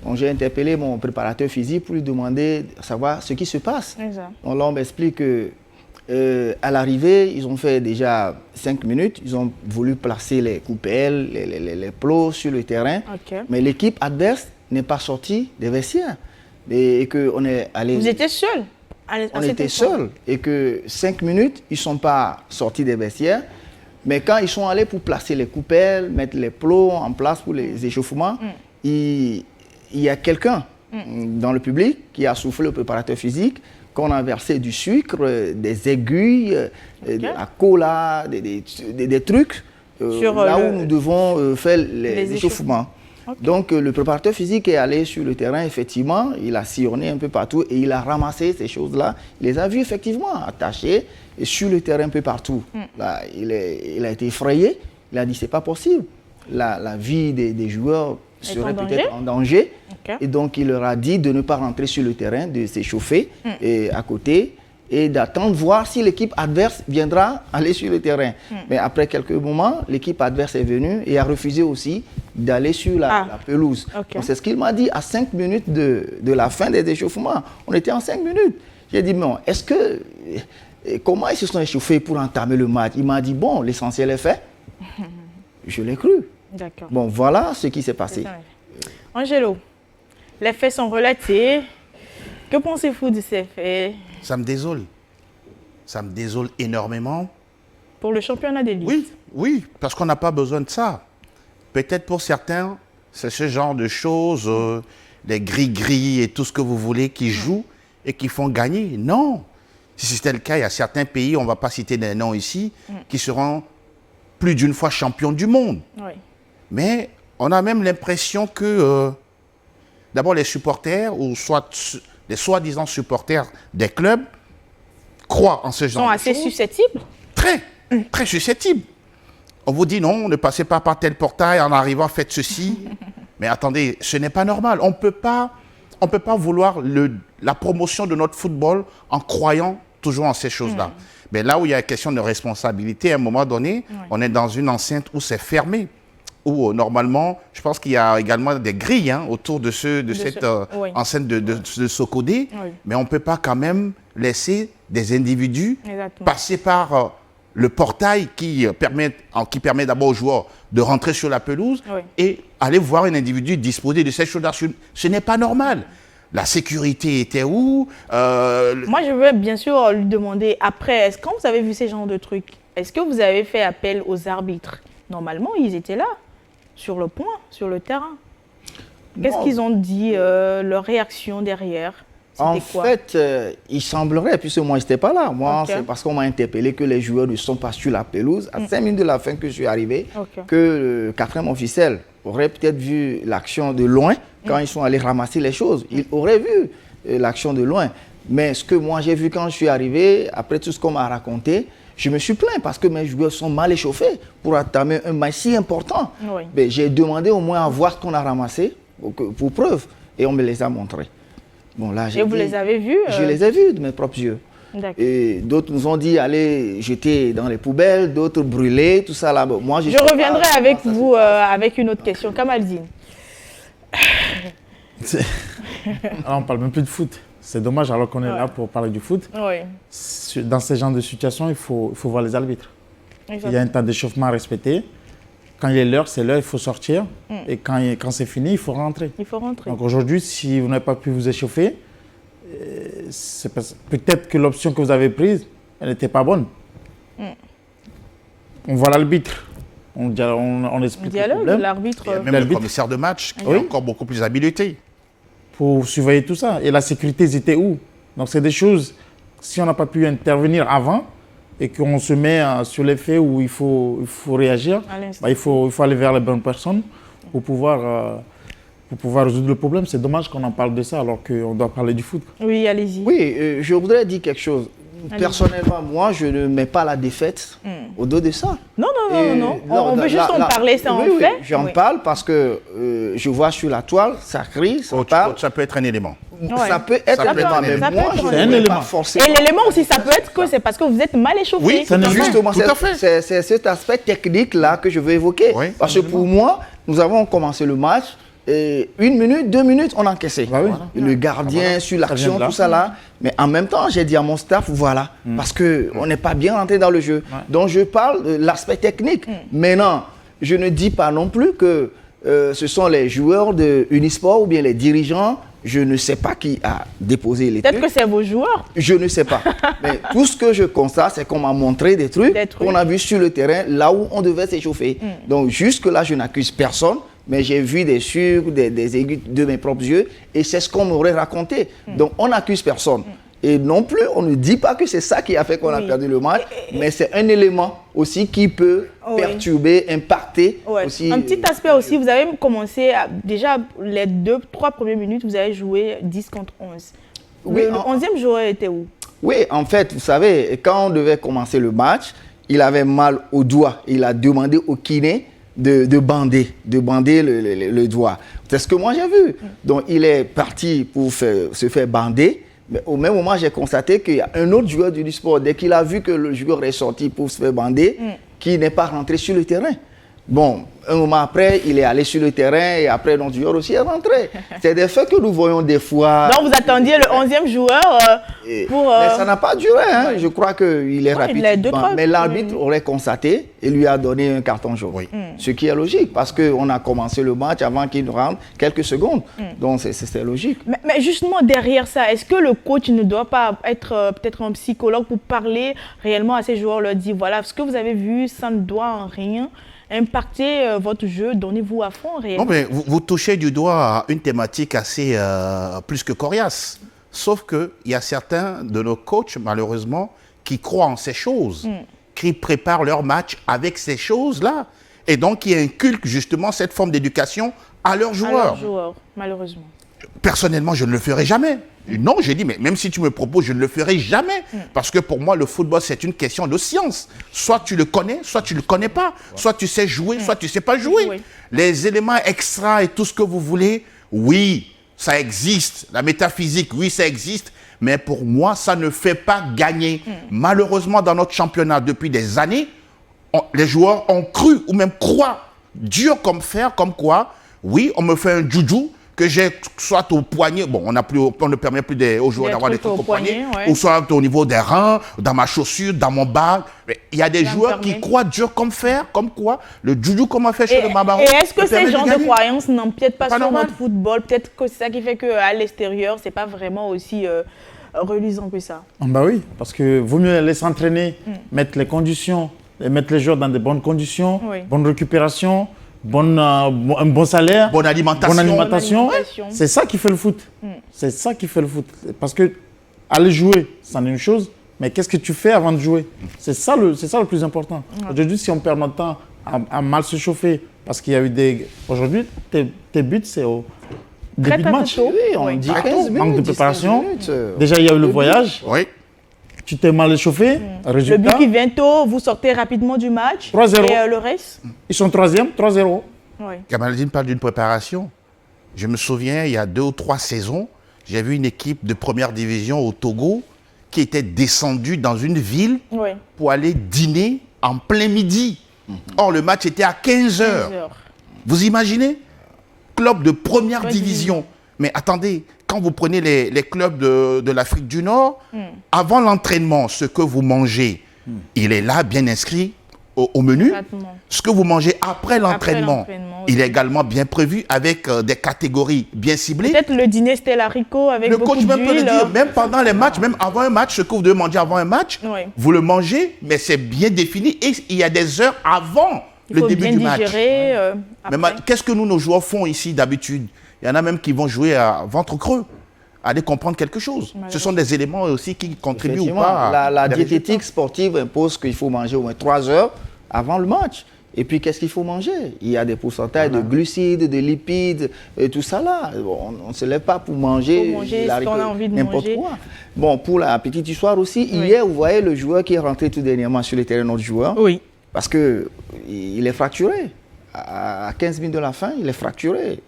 Donc j'ai interpellé mon préparateur physique pour lui demander de savoir ce qui se passe. Donc là, on m'explique que à l'arrivée, ils ont fait déjà 5 minutes. Ils ont voulu placer les coupelles, les plots sur le terrain. Mais l'équipe adverse n'est pas sortie des vestiaires. Et qu'on est allé... Vous étiez seul? On était seuls. Et que 5 minutes, ils ne sont pas sortis des vestiaires. Mais quand ils sont allés pour placer les coupelles, mettre les plots en place pour les échauffements, il y a quelqu'un dans le public qui a soufflé au préparateur physique qu'on a versé du sucre, des aiguilles, de la cola, des trucs, là où nous devons faire les échauffements. Donc le préparateur physique est allé sur le terrain, effectivement, il a sillonné un peu partout et il a ramassé ces choses-là. Il les a vues effectivement attachées et sur le terrain un peu partout. Là, il a été effrayé, il a dit c'est pas possible. La vie des joueurs serait peut-être en danger. Et donc, il leur a dit de ne pas rentrer sur le terrain, de s'échauffer à côté et d'attendre voir si l'équipe adverse viendra aller sur le terrain. Mais après quelques moments, l'équipe adverse est venue et a refusé aussi d'aller sur la pelouse. Donc, c'est ce qu'il m'a dit à 5 minutes de la fin des échauffements. On était en 5 minutes. J'ai dit, non, est-ce que... Comment ils se sont échauffés pour entamer le match? Il m'a dit, bon, l'essentiel est fait. Je l'ai cru. Bon, voilà ce qui s'est passé. Angelo, les faits sont relatés. Que pensez-vous de ces faits? Ça me désole. Ça me désole énormément. Pour le championnat d'élite? Oui, parce qu'on n'a pas besoin de ça. Peut-être pour certains, c'est ce genre de choses, les gris-gris et tout ce que vous voulez qui jouent et qui font gagner. Non. Si c'était le cas, il y a certains pays, on ne va pas citer des noms ici, qui seront plus d'une fois champions du monde. Mais on a même l'impression que, d'abord, les supporters, ou soit les soi-disant supporters des clubs, croient en ce genre de choses. Sont assez susceptibles? Très susceptibles. On vous dit non, ne passez pas par tel portail, en arrivant, faites ceci. Mais attendez, ce n'est pas normal. On ne peut pas vouloir la promotion de notre football en croyant toujours en ces choses-là. Mais là où il y a une question de responsabilité, à un moment donné, on est dans une enceinte où c'est fermé. Où normalement, je pense qu'il y a également des grilles autour de cette enceinte de Socodé, mais on ne peut pas quand même laisser des individus passer par le portail qui permet d'abord aux joueurs de rentrer sur la pelouse et aller voir un individu disposer de ces choses-là. Ce n'est pas normal. La sécurité était où? Moi, je veux bien sûr lui demander, après, quand vous avez vu ces genres de trucs, est-ce que vous avez fait appel aux arbitres? Normalement, ils étaient là, sur le point, sur le terrain. Qu'est-ce qu'ils ont dit, leur réaction derrière? En fait, il semblerait, puisque moi, je n'étais pas là. Moi, c'est parce qu'on m'a interpellé que les joueurs ne sont pas sur la pelouse. À 5 minutes de la fin que je suis arrivé, que le 4e officiel aurait peut-être vu l'action de loin quand ils sont allés ramasser les choses. Il aurait vu l'action de loin. Mais ce que moi, j'ai vu quand je suis arrivé, après tout ce qu'on m'a raconté, je me suis plaint parce que mes joueurs sont mal échauffés pour entamer un match si important. J'ai demandé au moins à voir ce qu'on a ramassé pour preuve et on me les a montrés. Bon, là, et vous les avez vus? Je les ai vus de mes propres yeux. Et d'autres nous ont dit aller jeter dans les poubelles, d'autres brûler, tout ça là. Moi, je reviendrai avec vous avec une autre question. Kamaldine. On ne parle même plus de foot. C'est dommage alors qu'on est là pour parler du foot. Dans ce genre de situation, il faut voir les arbitres. Il y a un temps d'échauffement à respecter. Quand il est l'heure, c'est l'heure, il faut sortir. Et quand c'est fini, il faut rentrer. Donc aujourd'hui, si vous n'avez pas pu vous échauffer, peut-être que l'option que vous avez prise, elle n'était pas bonne. on voit l'arbitre. On explique le problème. L'arbitre. Même le commissaire de match qui est encore beaucoup plus habilité. Pour surveiller tout ça. Et la sécurité, ils étaient où? Donc c'est des choses, si on n'a pas pu intervenir avant et qu'on se met sur les faits où il faut réagir, il faut aller vers les bonnes personnes pour pouvoir résoudre le problème. C'est dommage qu'on en parle de ça alors qu'on doit parler du foot. Oui, allez-y. Oui, je voudrais dire quelque chose. Personnellement, moi, je ne mets pas la défaite au dos de ça. Non. On veut juste en parler, ça en fait. Oui, j'en parle parce que je vois sur la toile, ça crie, ça parle. Ça peut être un élément. Ça peut être un élément, mais moi, je ne mets pas forcément. Et l'élément aussi, ça peut être que c'est parce que vous êtes mal échauffé. Oui, justement, c'est cet aspect technique-là que je veux évoquer. Oui. Parce que pour moi, nous avons commencé le match. Et 1 minute, 2 minutes, on a encaissé. Le gardien sur l'action, tout ça là. Mais en même temps, j'ai dit à mon staff, voilà, parce qu'on n'est pas bien rentré dans le jeu. Donc je parle de l'aspect technique. Maintenant, je ne dis pas non plus que ce sont les joueurs de Unisport ou bien les dirigeants. Je ne sais pas qui a déposé les trucs. Peut-être que c'est vos joueurs. Je ne sais pas. Mais tout ce que je constate, c'est qu'on m'a montré des trucs qu'on a vu sur le terrain, là où on devait s'échauffer. Donc jusque-là, je n'accuse personne. Mais j'ai vu des sucres, des aiguilles de mes propres yeux, et c'est ce qu'on m'aurait raconté. Donc on n'accuse personne. Et non plus, on ne dit pas que c'est ça qui a fait qu'on a perdu le match, mais c'est un élément aussi qui peut perturber, impacter. Aussi, un petit aspect aussi, vous avez commencé, déjà les 2-3 premières minutes, vous avez joué 10 contre 11. Le 11e joueur était où? Oui, en fait, vous savez, quand on devait commencer le match, il avait mal au doigt. Il a demandé au kiné de bander le doigt. C'est ce que moi j'ai vu. Donc il est parti pour se faire bander. Mais au même moment, j'ai constaté qu'il y a un autre joueur du sport, dès qu'il a vu que le joueur est sorti pour se faire bander, qui n'est pas rentré sur le terrain. Bon, un moment après, il est allé sur le terrain et après, notre joueur aussi est rentré. C'est des faits que nous voyons des fois. Donc, vous attendiez le 11e joueur pour... Mais ça n'a pas duré, hein. Je crois qu'il est rapide. Mais l'arbitre aurait constaté et lui a donné un carton jaune. Ce qui est logique parce qu'on a commencé le match avant qu'il rentre quelques secondes. Donc, c'est logique. Mais justement, derrière ça, est-ce que le coach ne doit pas être peut-être un psychologue pour parler réellement à ces joueurs, leur dire, voilà, ce que vous avez vu, ça ne doit en rien impacter votre jeu, donnez-vous à fond réellement. Non, mais vous touchez du doigt à une thématique assez plus que coriace. Sauf qu'il y a certains de nos coachs, malheureusement, qui croient en ces choses, qui préparent leur match avec ces choses-là, et donc qui inculquent justement cette forme d'éducation à leurs joueurs. À leurs joueurs, malheureusement. Personnellement, je ne le ferai jamais. Non, j'ai dit, mais même si tu me proposes, je ne le ferai jamais. Parce que pour moi, le football, c'est une question de science. Soit tu le connais, soit tu ne le connais pas. Soit tu sais jouer, soit tu ne sais pas jouer. Les éléments extra et tout ce que vous voulez, oui, ça existe. La métaphysique, oui, ça existe. Mais pour moi, ça ne fait pas gagner. Malheureusement, dans notre championnat, depuis des années, les joueurs ont cru ou même croient, dur comme fer, comme quoi, oui, on me fait un juju, que j'ai soit au poignet, bon, on ne permet plus aux joueurs d'avoir des trucs au poignet, ou soit au niveau des reins, dans ma chaussure, dans mon bag. Il y a des joueurs qui croient dur comme fer, comme quoi, le juju qu'on m'a fait chez le Mabaron. Et est-ce que ces genres de croyances n'empiètent pas sur notre football? Peut-être que c'est ça qui fait qu'à l'extérieur, c'est pas vraiment aussi reluisant que ça. Bah oui, parce que vaut mieux les laisser entraîner, mettre les conditions, mettre les joueurs dans de bonnes conditions, bonne récupération, un bon salaire, bonne alimentation. C'est ça qui fait le foot. C'est ça qui fait le foot. Parce que aller jouer, c'en est une chose, mais qu'est-ce que tu fais avant de jouer? C'est ça le plus important. Aujourd'hui, si on perd notre temps à mal se chauffer, parce qu'il y a eu des... Aujourd'hui, tes buts, c'est au début de match. Oui, on dit 15 minutes, manque de préparation. Déjà, il y a eu le voyage. Oui. Tu t'es mal échauffé, résultat. Le but qui vient tôt, vous sortez rapidement du match. 3-0. Et le reste? Ils sont 3e, 3-0. Oui. Kamaldine parle d'une préparation. Je me souviens, il y a 2 ou 3 saisons, j'ai vu une équipe de première division au Togo qui était descendue dans une ville pour aller dîner en plein midi. Or, le match était à 15h. Vous imaginez? Club de première division. Mais attendez, quand vous prenez les clubs de l'Afrique du Nord, avant l'entraînement, ce que vous mangez, il est là, bien inscrit au menu. Ce que vous mangez après l'entraînement, Il est également bien prévu avec des catégories bien ciblées. Peut-être le dîner Stella Rico avec beaucoup d'huile. Le coach même peut le dire, même pendant les matchs, même avant un match, ce que vous devez manger avant un match, vous le mangez, mais c'est bien défini et il y a des heures avant le début du match. Qu'est-ce que nos joueurs font ici d'habitude? Il y en a même qui vont jouer à ventre creux. Aller comprendre quelque chose. Ce sont des éléments aussi qui contribuent ou pas. La diététique sportive impose qu'il faut manger au moins 3 heures avant le match. Et puis, qu'est-ce qu'il faut manger? Il y a des pourcentages de glucides, de lipides, et tout ça là. On ne se lève pas pour manger, ce qu'on a envie de n'importe quoi. Bon, pour la petite histoire aussi, hier, vous voyez le joueur qui est rentré tout dernièrement sur le terrain, notre joueur. Oui. Parce qu'il est fracturé. À 15 minutes de la fin, il est fracturé.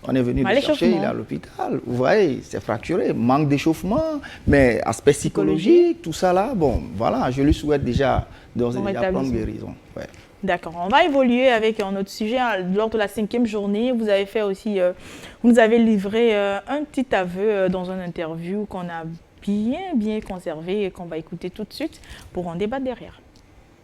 On est venu le chercher, il est à l'hôpital. Vous voyez, c'est fracturé. Manque d'échauffement, mais aspect psychologique, tout ça là. Bon, voilà, je lui souhaite déjà d'ores et déjà prendre guérison. Ouais. D'accord. On va évoluer avec un autre sujet. Lors de la 5e journée, vous avez fait aussi, vous nous avez livré un petit aveu dans une interview qu'on a bien conservé et qu'on va écouter tout de suite pour en débattre derrière.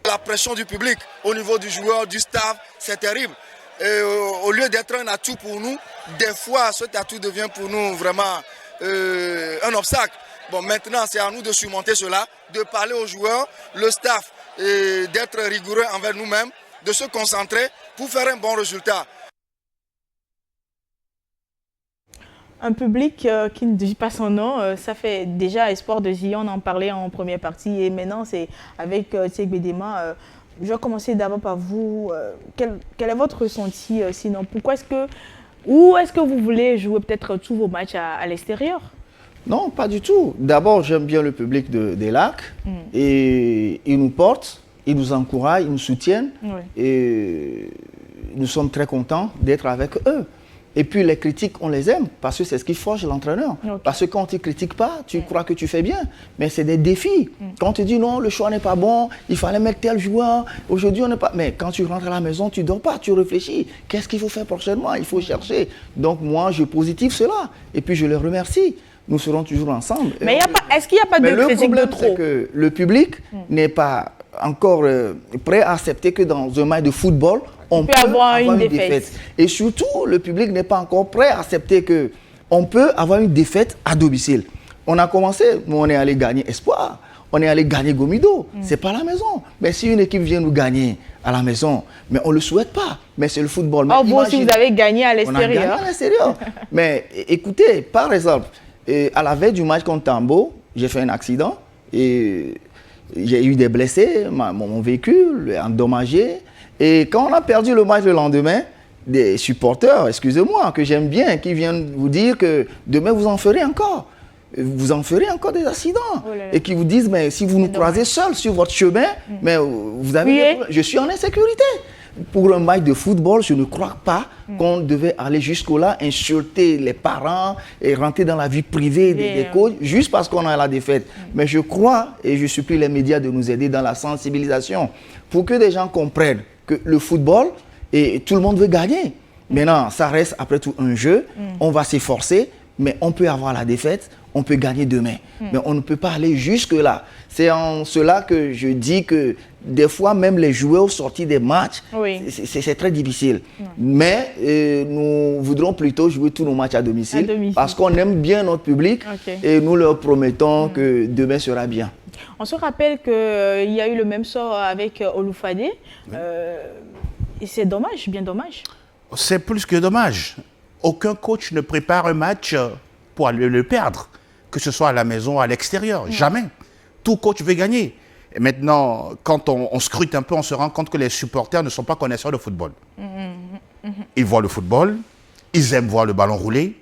La pression du public au niveau du joueur, du staff, c'est terrible. Et au lieu d'être un atout pour nous, des fois, cet atout devient pour nous vraiment un obstacle. Bon, maintenant, c'est à nous de surmonter cela, de parler aux joueurs, le staff, d'être rigoureux envers nous-mêmes, de se concentrer pour faire un bon résultat. Un public qui ne dit pas son nom, ça fait déjà espoir de Zion, on en parlait en première partie et maintenant c'est avec Thiek Bedema. Je vais commencer d'abord par vous. Quel est votre ressenti sinon? Où est-ce que vous voulez jouer peut-être tous vos matchs à l'extérieur? Non, pas du tout. D'abord, j'aime bien le public des Lacs et ils nous portent, ils nous encouragent, ils nous soutiennent et nous sommes très contents d'être avec eux. Et puis les critiques, on les aime parce que c'est ce qui forge l'entraîneur. Parce que quand tu ne critiques pas, tu crois que tu fais bien. Mais c'est des défis. Quand on te dit non, le choix n'est pas bon, il fallait mettre tel joueur, aujourd'hui on n'est pas... Mais quand tu rentres à la maison, tu ne dors pas, tu réfléchis. Qu'est-ce qu'il faut faire prochainement? Il faut chercher. Donc moi, je positive cela. Et puis je les remercie. Nous serons toujours ensemble. Mais est-ce qu'il n'y a pas de critique de trop? Le problème, c'est que le public n'est pas encore prêt à accepter que dans un match de football, on peut avoir une défaite. Et surtout, le public n'est pas encore prêt à accepter qu'on peut avoir une défaite à domicile. On a commencé, nous on est allé gagner Espoir, on est allé gagner Gomido, c'est pas à la maison. Mais si une équipe vient nous gagner à la maison, mais on ne le souhaite pas, mais c'est le football. Mais vous aussi, vous avez gagné à l'extérieur. On a gagné à l'extérieur. Mais écoutez, par exemple, à la veille du match contre Tambo, j'ai fait un accident et j'ai eu des blessés, mon véhicule est endommagé. Et quand on a perdu le match le lendemain, des supporters, excusez-moi, que j'aime bien, qui viennent vous dire que demain vous en ferez encore. Vous en ferez encore des accidents. Et qui vous disent, mais si vous nous croisez seuls sur votre chemin, mais vous avez je suis en insécurité. Pour un match de football, je ne crois pas qu'on devait aller jusqu'au-là, insulter les parents et rentrer dans la vie privée des coachs juste parce qu'on a la défaite. Mais je crois, et je supplie les médias de nous aider dans la sensibilisation, pour que les gens comprennent que le football, et tout le monde veut gagner. Maintenant, ça reste après tout un jeu, on va s'efforcer, mais on peut avoir la défaite, on peut gagner demain. Mais on ne peut pas aller jusque-là. C'est en cela que je dis que des fois, même les joueurs sortis des matchs, c'est très difficile. Mais nous voudrons plutôt jouer tous nos matchs à domicile. Parce qu'on aime bien notre public et nous leur promettons que demain sera bien. On se rappelle qu'il y a eu le même sort avec Oloufade. Et c'est dommage, bien dommage. C'est plus que dommage. Aucun coach ne prépare un match pour aller le perdre, que ce soit à la maison ou à l'extérieur. Jamais. Tout coach veut gagner. Et maintenant, quand on scrute un peu, on se rend compte que les supporters ne sont pas connaisseurs de football. Ils voient le football, ils aiment voir le ballon rouler,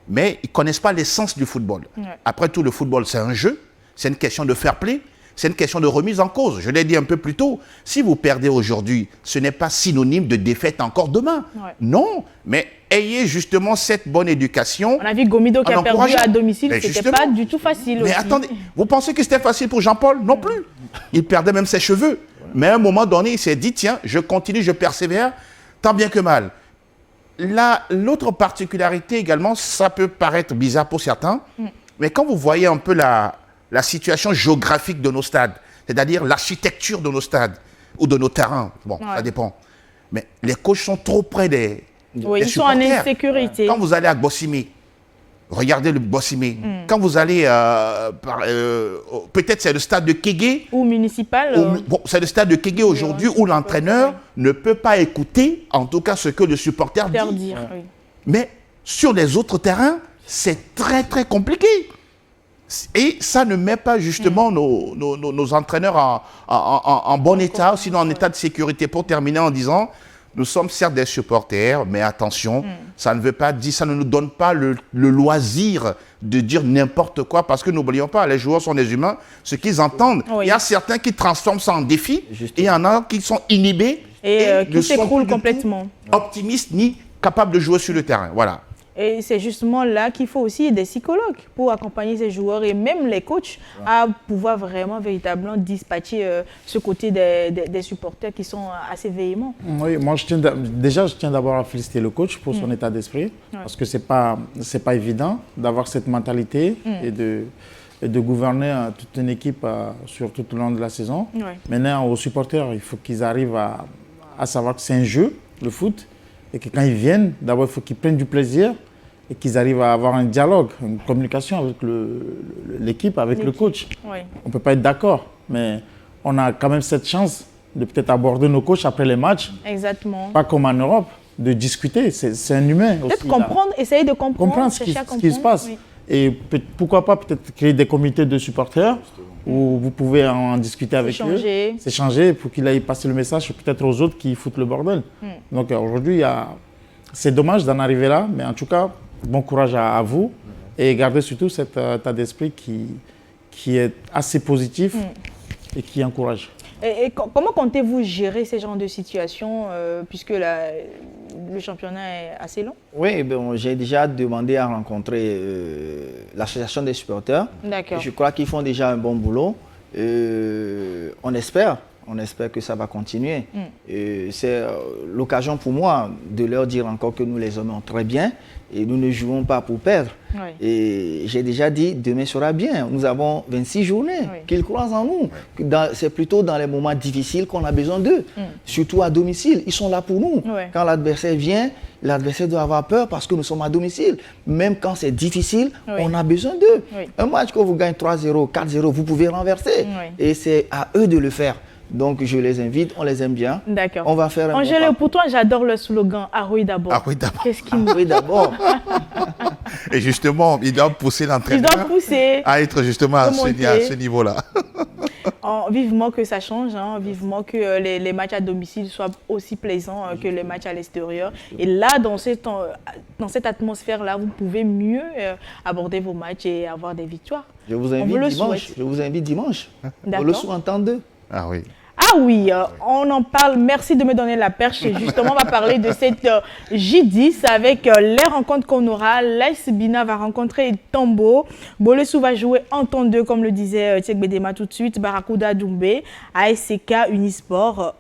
mais ils ne connaissent pas l'essence du football. Après tout, le football, c'est un jeu, c'est une question de fair play, c'est une question de remise en cause. Je l'ai dit un peu plus tôt, si vous perdez aujourd'hui, ce n'est pas synonyme de défaite encore demain. Non, mais ayez justement cette bonne éducation. On a vu Gomido qui a perdu à domicile, ce n'était pas du tout facile. Mais attendez, vous pensez que c'était facile pour Jean-Paul? Non plus. Il perdait même ses cheveux. Mais à un moment donné, il s'est dit, tiens, je continue, je persévère, tant bien que mal. L'autre particularité également, ça peut paraître bizarre pour certains, mais quand vous voyez un peu la situation géographique de nos stades, c'est-à-dire l'architecture de nos stades ou de nos terrains, bon, ça dépend. Mais les coachs sont trop près des ils sont en insécurité. Quand vous allez à Gbossimé, regardez le Gbossimé. Quand vous allez, peut-être c'est le stade de Kégué. Ou municipal. Bon, c'est le stade de Kégué aujourd'hui où l'entraîneur ne peut pas écouter, en tout cas, ce que le supporter dit. Oui. Mais sur les autres terrains, c'est très, très compliqué. Et ça ne met pas justement nos entraîneurs en bon état, sinon en état de sécurité. Pour terminer en disant, nous sommes certes des supporters, mais attention, ça ne veut pas dire, ça ne nous donne pas le loisir de dire n'importe quoi, parce que n'oublions pas, les joueurs sont des humains, ce qu'ils entendent. Il y a certains qui transforment ça en défi, et il y en a qui sont inhibés et qui s'écroulent complètement. Optimistes ni capables de jouer sur le terrain. Voilà. Et c'est justement là qu'il faut aussi des psychologues pour accompagner ces joueurs et même les coachs à pouvoir vraiment, véritablement dispatcher ce côté des supporters qui sont assez véhéments. Oui, moi je tiens d'abord à féliciter le coach pour son état d'esprit parce que c'est pas évident d'avoir cette mentalité et de gouverner toute une équipe sur tout le long de la saison. Maintenant, aux supporters, il faut qu'ils arrivent à savoir que c'est un jeu, le foot, et que quand ils viennent, d'abord il faut qu'ils prennent du plaisir et qu'ils arrivent à avoir un dialogue, une communication avec l'équipe, avec le coach. Oui. On ne peut pas être d'accord, mais on a quand même cette chance de peut-être aborder nos coachs après les matchs. Exactement. Pas comme en Europe, de discuter, c'est un humain aussi. Peut-être comprendre, essayer de comprendre ce qui se passe. Oui. Et pourquoi pas peut-être créer des comités de supporters où vous pouvez en discuter avec eux, s'échanger pour qu'il aille passer le message peut-être aux autres qui foutent le bordel. Donc aujourd'hui, c'est dommage d'en arriver là, mais en tout cas, bon courage à vous et gardez surtout cet état d'esprit qui est assez positif et qui encourage. Et comment comptez-vous gérer ces genres de situations puisque le championnat est assez long? Oui, bon, j'ai déjà demandé à rencontrer l'association des supporters. D'accord. Je crois qu'ils font déjà un bon boulot. On espère que ça va continuer. C'est l'occasion pour moi de leur dire encore que nous les aimons très bien et nous ne jouons pas pour perdre. Et j'ai déjà dit, demain sera bien. Nous avons 26 journées, qu'ils croient en nous. C'est plutôt dans les moments difficiles qu'on a besoin d'eux, surtout à domicile. Ils sont là pour nous. Quand l'adversaire vient, l'adversaire doit avoir peur parce que nous sommes à domicile. Même quand c'est difficile, on a besoin d'eux. Un match que vous gagnez 3-0, 4-0, vous pouvez renverser. Et c'est à eux de le faire. Donc, je les invite, on les aime bien. D'accord. On va faire un Angèle, pour toi, j'adore le slogan « Aroui d'abord ». Aroui d'abord. Qu'est-ce qu'il me... Aroui d'abord. Et justement, il doit pousser l'entraîneur à être justement à ce niveau-là. Vivement que ça change, vivement que les matchs à domicile soient aussi plaisants que les matchs à l'extérieur. Et là, dans cette atmosphère-là, vous pouvez mieux aborder vos matchs et avoir des victoires. Je vous invite dimanche. D'accord. On le sous-entend d'eux. Ah oui. Ah oui, on en parle. Merci de me donner la perche. Et justement, on va parler de cette J10 avec les rencontres qu'on aura. L'AS Bina va rencontrer Tambo. Bolesou va jouer en temps 2, comme le disait Tiek Bedema tout de suite. Barracuda Doumbé, ASCK Unisport,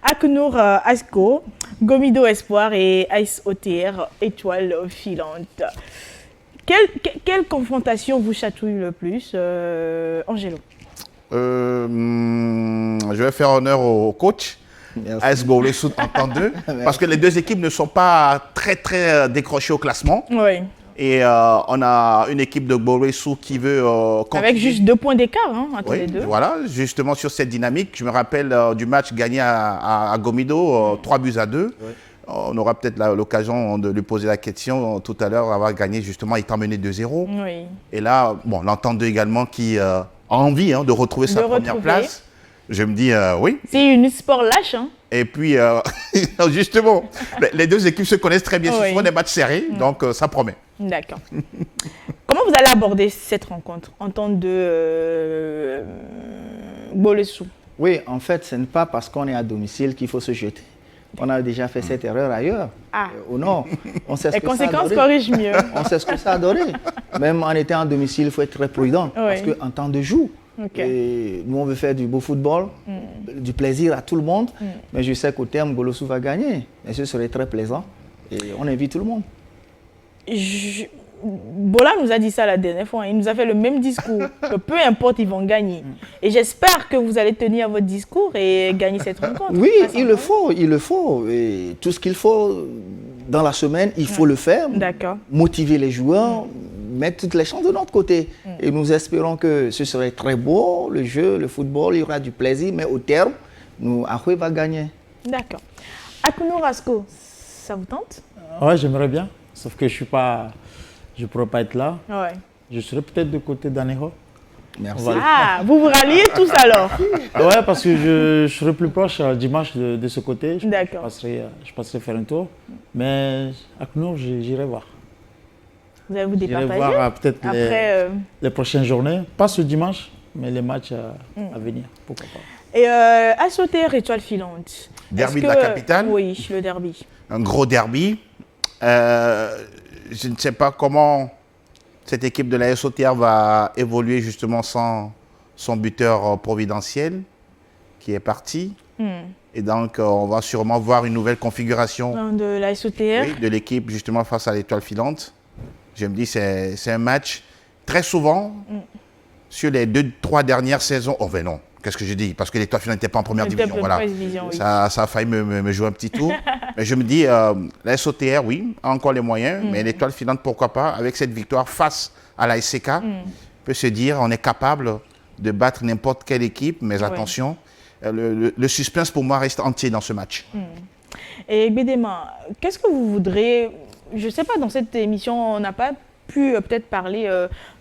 Aknour Asco, Gomido Espoir et AS OTR Étoile Filante. Quelle confrontation vous chatouille le plus, Angelo? Je vais faire honneur au coach, AS Bolesou en temps 2, parce que les deux équipes ne sont pas très décrochées au classement. Oui. Et on a une équipe de Bolesou qui veut continuer. Avec juste 2 points d'écart entre les deux. Voilà, justement sur cette dynamique. Je me rappelle du match gagné à Gomido, 3-2. Oui. On aura peut-être l'occasion de lui poser la question tout à l'heure, avoir gagné justement étant mené 2-0. Oui. Et là, bon, l'entente 2 également qui a envie de retrouver sa première place. Je me dis oui. C'est une sport lâche. Et puis, justement, les deux équipes se connaissent très bien. Ce sont des matchs serrés, donc ça promet. D'accord. Comment vous allez aborder cette rencontre en tant que Bolesou? Oui, en fait, ce n'est pas parce qu'on est à domicile qu'il faut se jeter. On a déjà fait cette erreur ailleurs. Ou non, on sait ce les que conséquences corrigent mieux. On sait ce que ça a donné. Même en étant en domicile, il faut être très prudent. Parce qu'en temps de joue, nous on veut faire du beau football, du plaisir à tout le monde. Mais je sais qu'au terme, Bolesou va gagner. Et ce serait très plaisant. Et on invite tout le monde. Bola nous a dit ça la dernière fois. Il nous a fait le même discours. Que peu importe, ils vont gagner. Et j'espère que vous allez tenir votre discours et gagner cette rencontre. Oui, il le faut. Et tout ce qu'il faut dans la semaine, il faut le faire. D'accord. Motiver les joueurs, mettre toutes les chances de notre côté. Et nous espérons que ce serait très beau, le jeu, le football, il y aura du plaisir. Mais au terme, Ahoué va gagner. D'accord. Akuno Rasco, ça vous tente? Ouais, j'aimerais bien. Sauf que je ne pourrais pas être là. Ouais. Je serai peut-être de côté d'Anejo. Merci. Vous vous ralliez tous alors? Ouais, parce que je serai plus proche dimanche de ce côté. D'accord. Je passerai faire un tour. Mais Akuno, j'irai voir. Vous allez vous départager? J'irai voir peut-être les prochaines journées. Pas ce dimanche, mais les matchs à venir. Pourquoi pas. Et Assoter, étoile filante. Derby de la capitale? Oui, le derby. Un gros derby. Je ne sais pas comment cette équipe de la SOTR va évoluer justement sans son buteur providentiel qui est parti. Et donc, on va sûrement voir une nouvelle configuration de la SOTR. Oui, de l'équipe justement face à l'étoile filante. Je me dis, c'est un match très souvent sur les 2-3 dernières saisons. Oh ben non, qu'est-ce que je dis? Parce que l'étoile filante n'était pas en première division. Voilà. Ça a failli me jouer un petit tour. Mais je me dis, la SOTR, oui, a encore les moyens. Mais l'étoile filante, pourquoi pas, avec cette victoire face à la SCK, peut se dire, on est capable de battre n'importe quelle équipe. Mais attention, le suspense pour moi reste entier dans ce match. Et Bédéma, qu'est-ce que vous voudrez? Je ne sais pas, dans cette émission, on n'a pas pu peut-être parler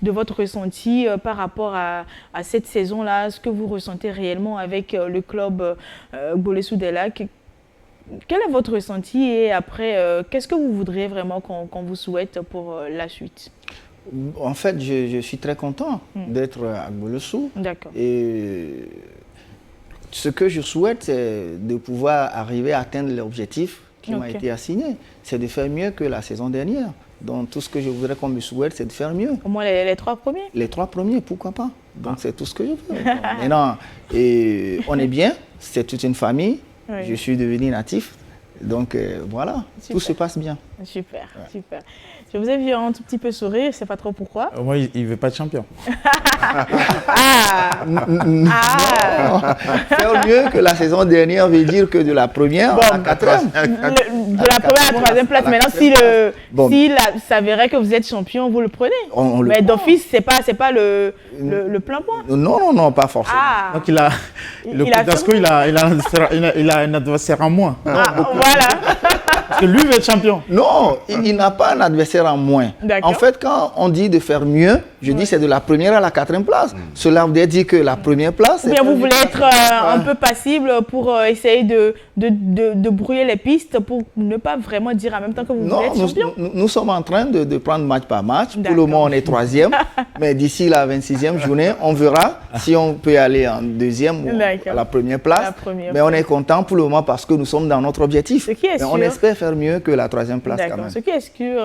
de votre ressenti par rapport à cette saison-là, ce que vous ressentez réellement avec le club Bolesou des Lacs. Quel est votre ressenti et après, qu'est-ce que vous voudriez vraiment qu'on vous souhaite pour la suite? En fait, je suis très content d'être à Bolesou. D'accord. Et ce que je souhaite, c'est de pouvoir arriver à atteindre l'objectif qui m'a été assigné. C'est de faire mieux que la saison dernière. Donc tout ce que je voudrais qu'on me souhaite, c'est de faire mieux. Au moins les 3 premiers? Les 3 premiers, pourquoi pas. Donc c'est tout ce que je veux. Maintenant, on est bien, c'est toute une famille. Oui. Je suis devenu natif. Donc voilà, super. Tout se passe bien. Super, super. Je vous ai vu un tout petit peu sourire, je ne sais pas trop pourquoi. Moi, il ne veut pas de champion. Faire mieux que la saison dernière veut dire que de la première à la 4e. De la première à la 3e place. Maintenant, s'il s'avérait que vous êtes champion, vous le prenez. Mais d'office, ce n'est pas le plein point. Non, pas forcément. Donc il a un adversaire en moins. Voilà. Parce que lui veut être champion. Non, il n'a pas un adversaire en moins. En fait, quand on dit de faire mieux, je dis c'est de la première à la 4e place. Cela veut dire que la première place... Ou bien vous voulez être un peu passible pour essayer de brouiller les pistes pour ne pas vraiment dire en même temps que vous voulez être champion? Nous sommes en train de prendre match par match. Pour le moment, on est 3e. Mais d'ici la 26e journée, on verra si on peut aller en 2e ou à la première place. Mais on est content pour le moment parce que nous sommes dans notre objectif. Mais on espère faire mieux que la 3e place quand même. Ce qui est sûr,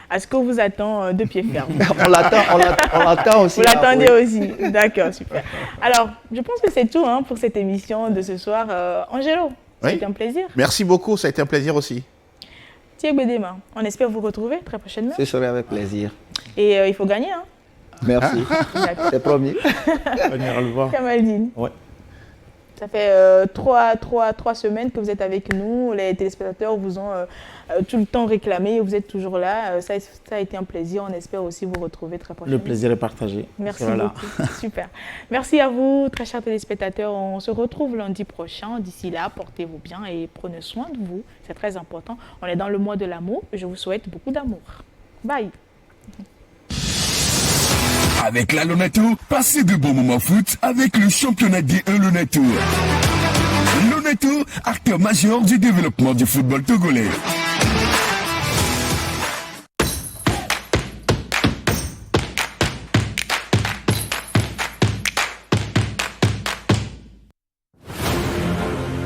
à ce que vous attend de pied ferme. On l'attend aussi. Vous l'attendez aussi. D'accord, super. Alors, je pense que c'est tout pour cette émission de ce soir. Angelo, ça a été un plaisir. Merci beaucoup, ça a été un plaisir aussi. Thierry Bédéma, on espère vous retrouver très prochainement. Ce serait avec plaisir. Et il faut gagner. Merci. C'est promis. Venir le voir. Kamaldine. Ouais. Ça fait 3 semaines que vous êtes avec nous. Les téléspectateurs vous ont tout le temps réclamé. Vous êtes toujours là. Ça a été un plaisir. On espère aussi vous retrouver très prochainement. Le plaisir est partagé. Merci beaucoup. Super. Merci à vous, très chers téléspectateurs. On se retrouve lundi prochain. D'ici là, portez-vous bien et prenez soin de vous. C'est très important. On est dans le mois de l'amour. Je vous souhaite beaucoup d'amour. Bye. Avec la Lonato, passez de bons moments foot avec le championnat D1 Lonato. Lonato, acteur majeur du développement du football togolais.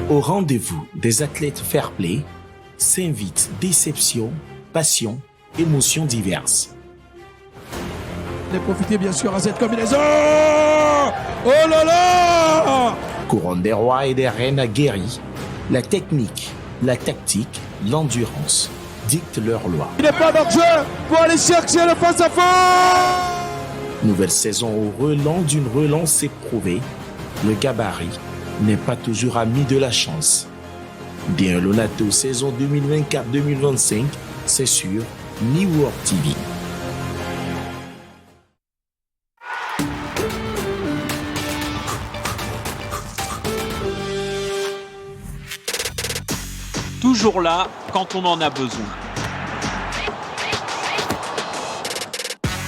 Au rendez-vous des athlètes fair-play s'invitent déception, passion, émotions diverses. Profitez bien sûr à cette combinaison. Oh là là! Couronne des rois et des reines guéris, la technique, la tactique, l'endurance. dictent leurs lois. Il n'est pas d'enjeu pour aller chercher le face-à-face. Nouvelle saison au relent d'une relance éprouvée. Le gabarit n'est pas toujours ami de la chance. Bien Lonato saison 2024-2025, c'est sur New World TV. Toujours là quand on en a besoin.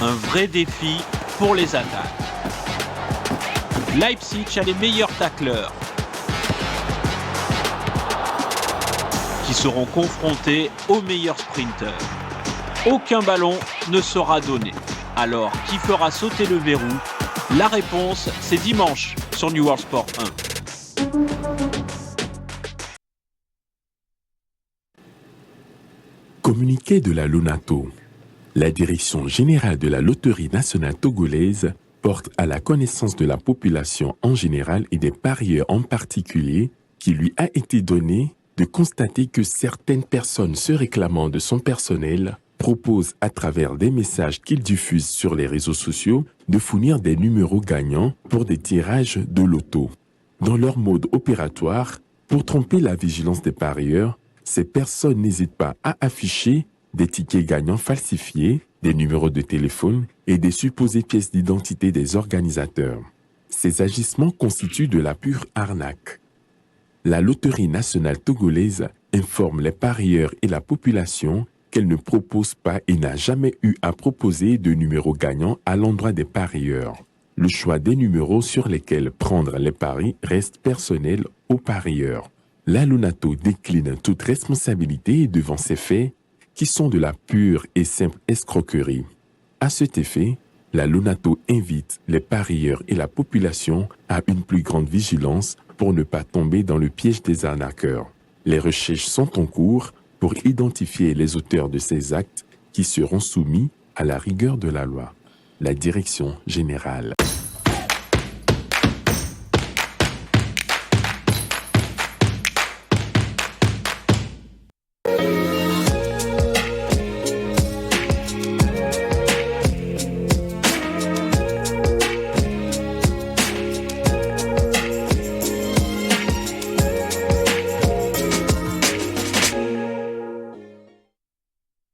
Un vrai défi pour les attaques. Leipzig a les meilleurs tacleurs qui seront confrontés aux meilleurs sprinteurs. Aucun ballon ne sera donné. Alors, qui fera sauter le verrou? La réponse, c'est dimanche sur New World Sport 1. Communiqué de la Lonato. La Direction générale de la Loterie nationale togolaise porte à la connaissance de la population en général et des parieurs en particulier qu'il lui a été donné de constater que certaines personnes se réclamant de son personnel proposent à travers des messages qu'ils diffusent sur les réseaux sociaux de fournir des numéros gagnants pour des tirages de loto. Dans leur mode opératoire, pour tromper la vigilance des parieurs, ces personnes n'hésitent pas à afficher des tickets gagnants falsifiés, des numéros de téléphone et des supposées pièces d'identité des organisateurs. Ces agissements constituent de la pure arnaque. La Loterie nationale togolaise informe les parieurs et la population qu'elle ne propose pas et n'a jamais eu à proposer de numéros gagnants à l'endroit des parieurs. Le choix des numéros sur lesquels prendre les paris reste personnel aux parieurs. La Lonato décline toute responsabilité devant ces faits qui sont de la pure et simple escroquerie. À cet effet, la Lonato invite les parieurs et la population à une plus grande vigilance pour ne pas tomber dans le piège des arnaqueurs. Les recherches sont en cours pour identifier les auteurs de ces actes qui seront soumis à la rigueur de la loi. La Direction générale.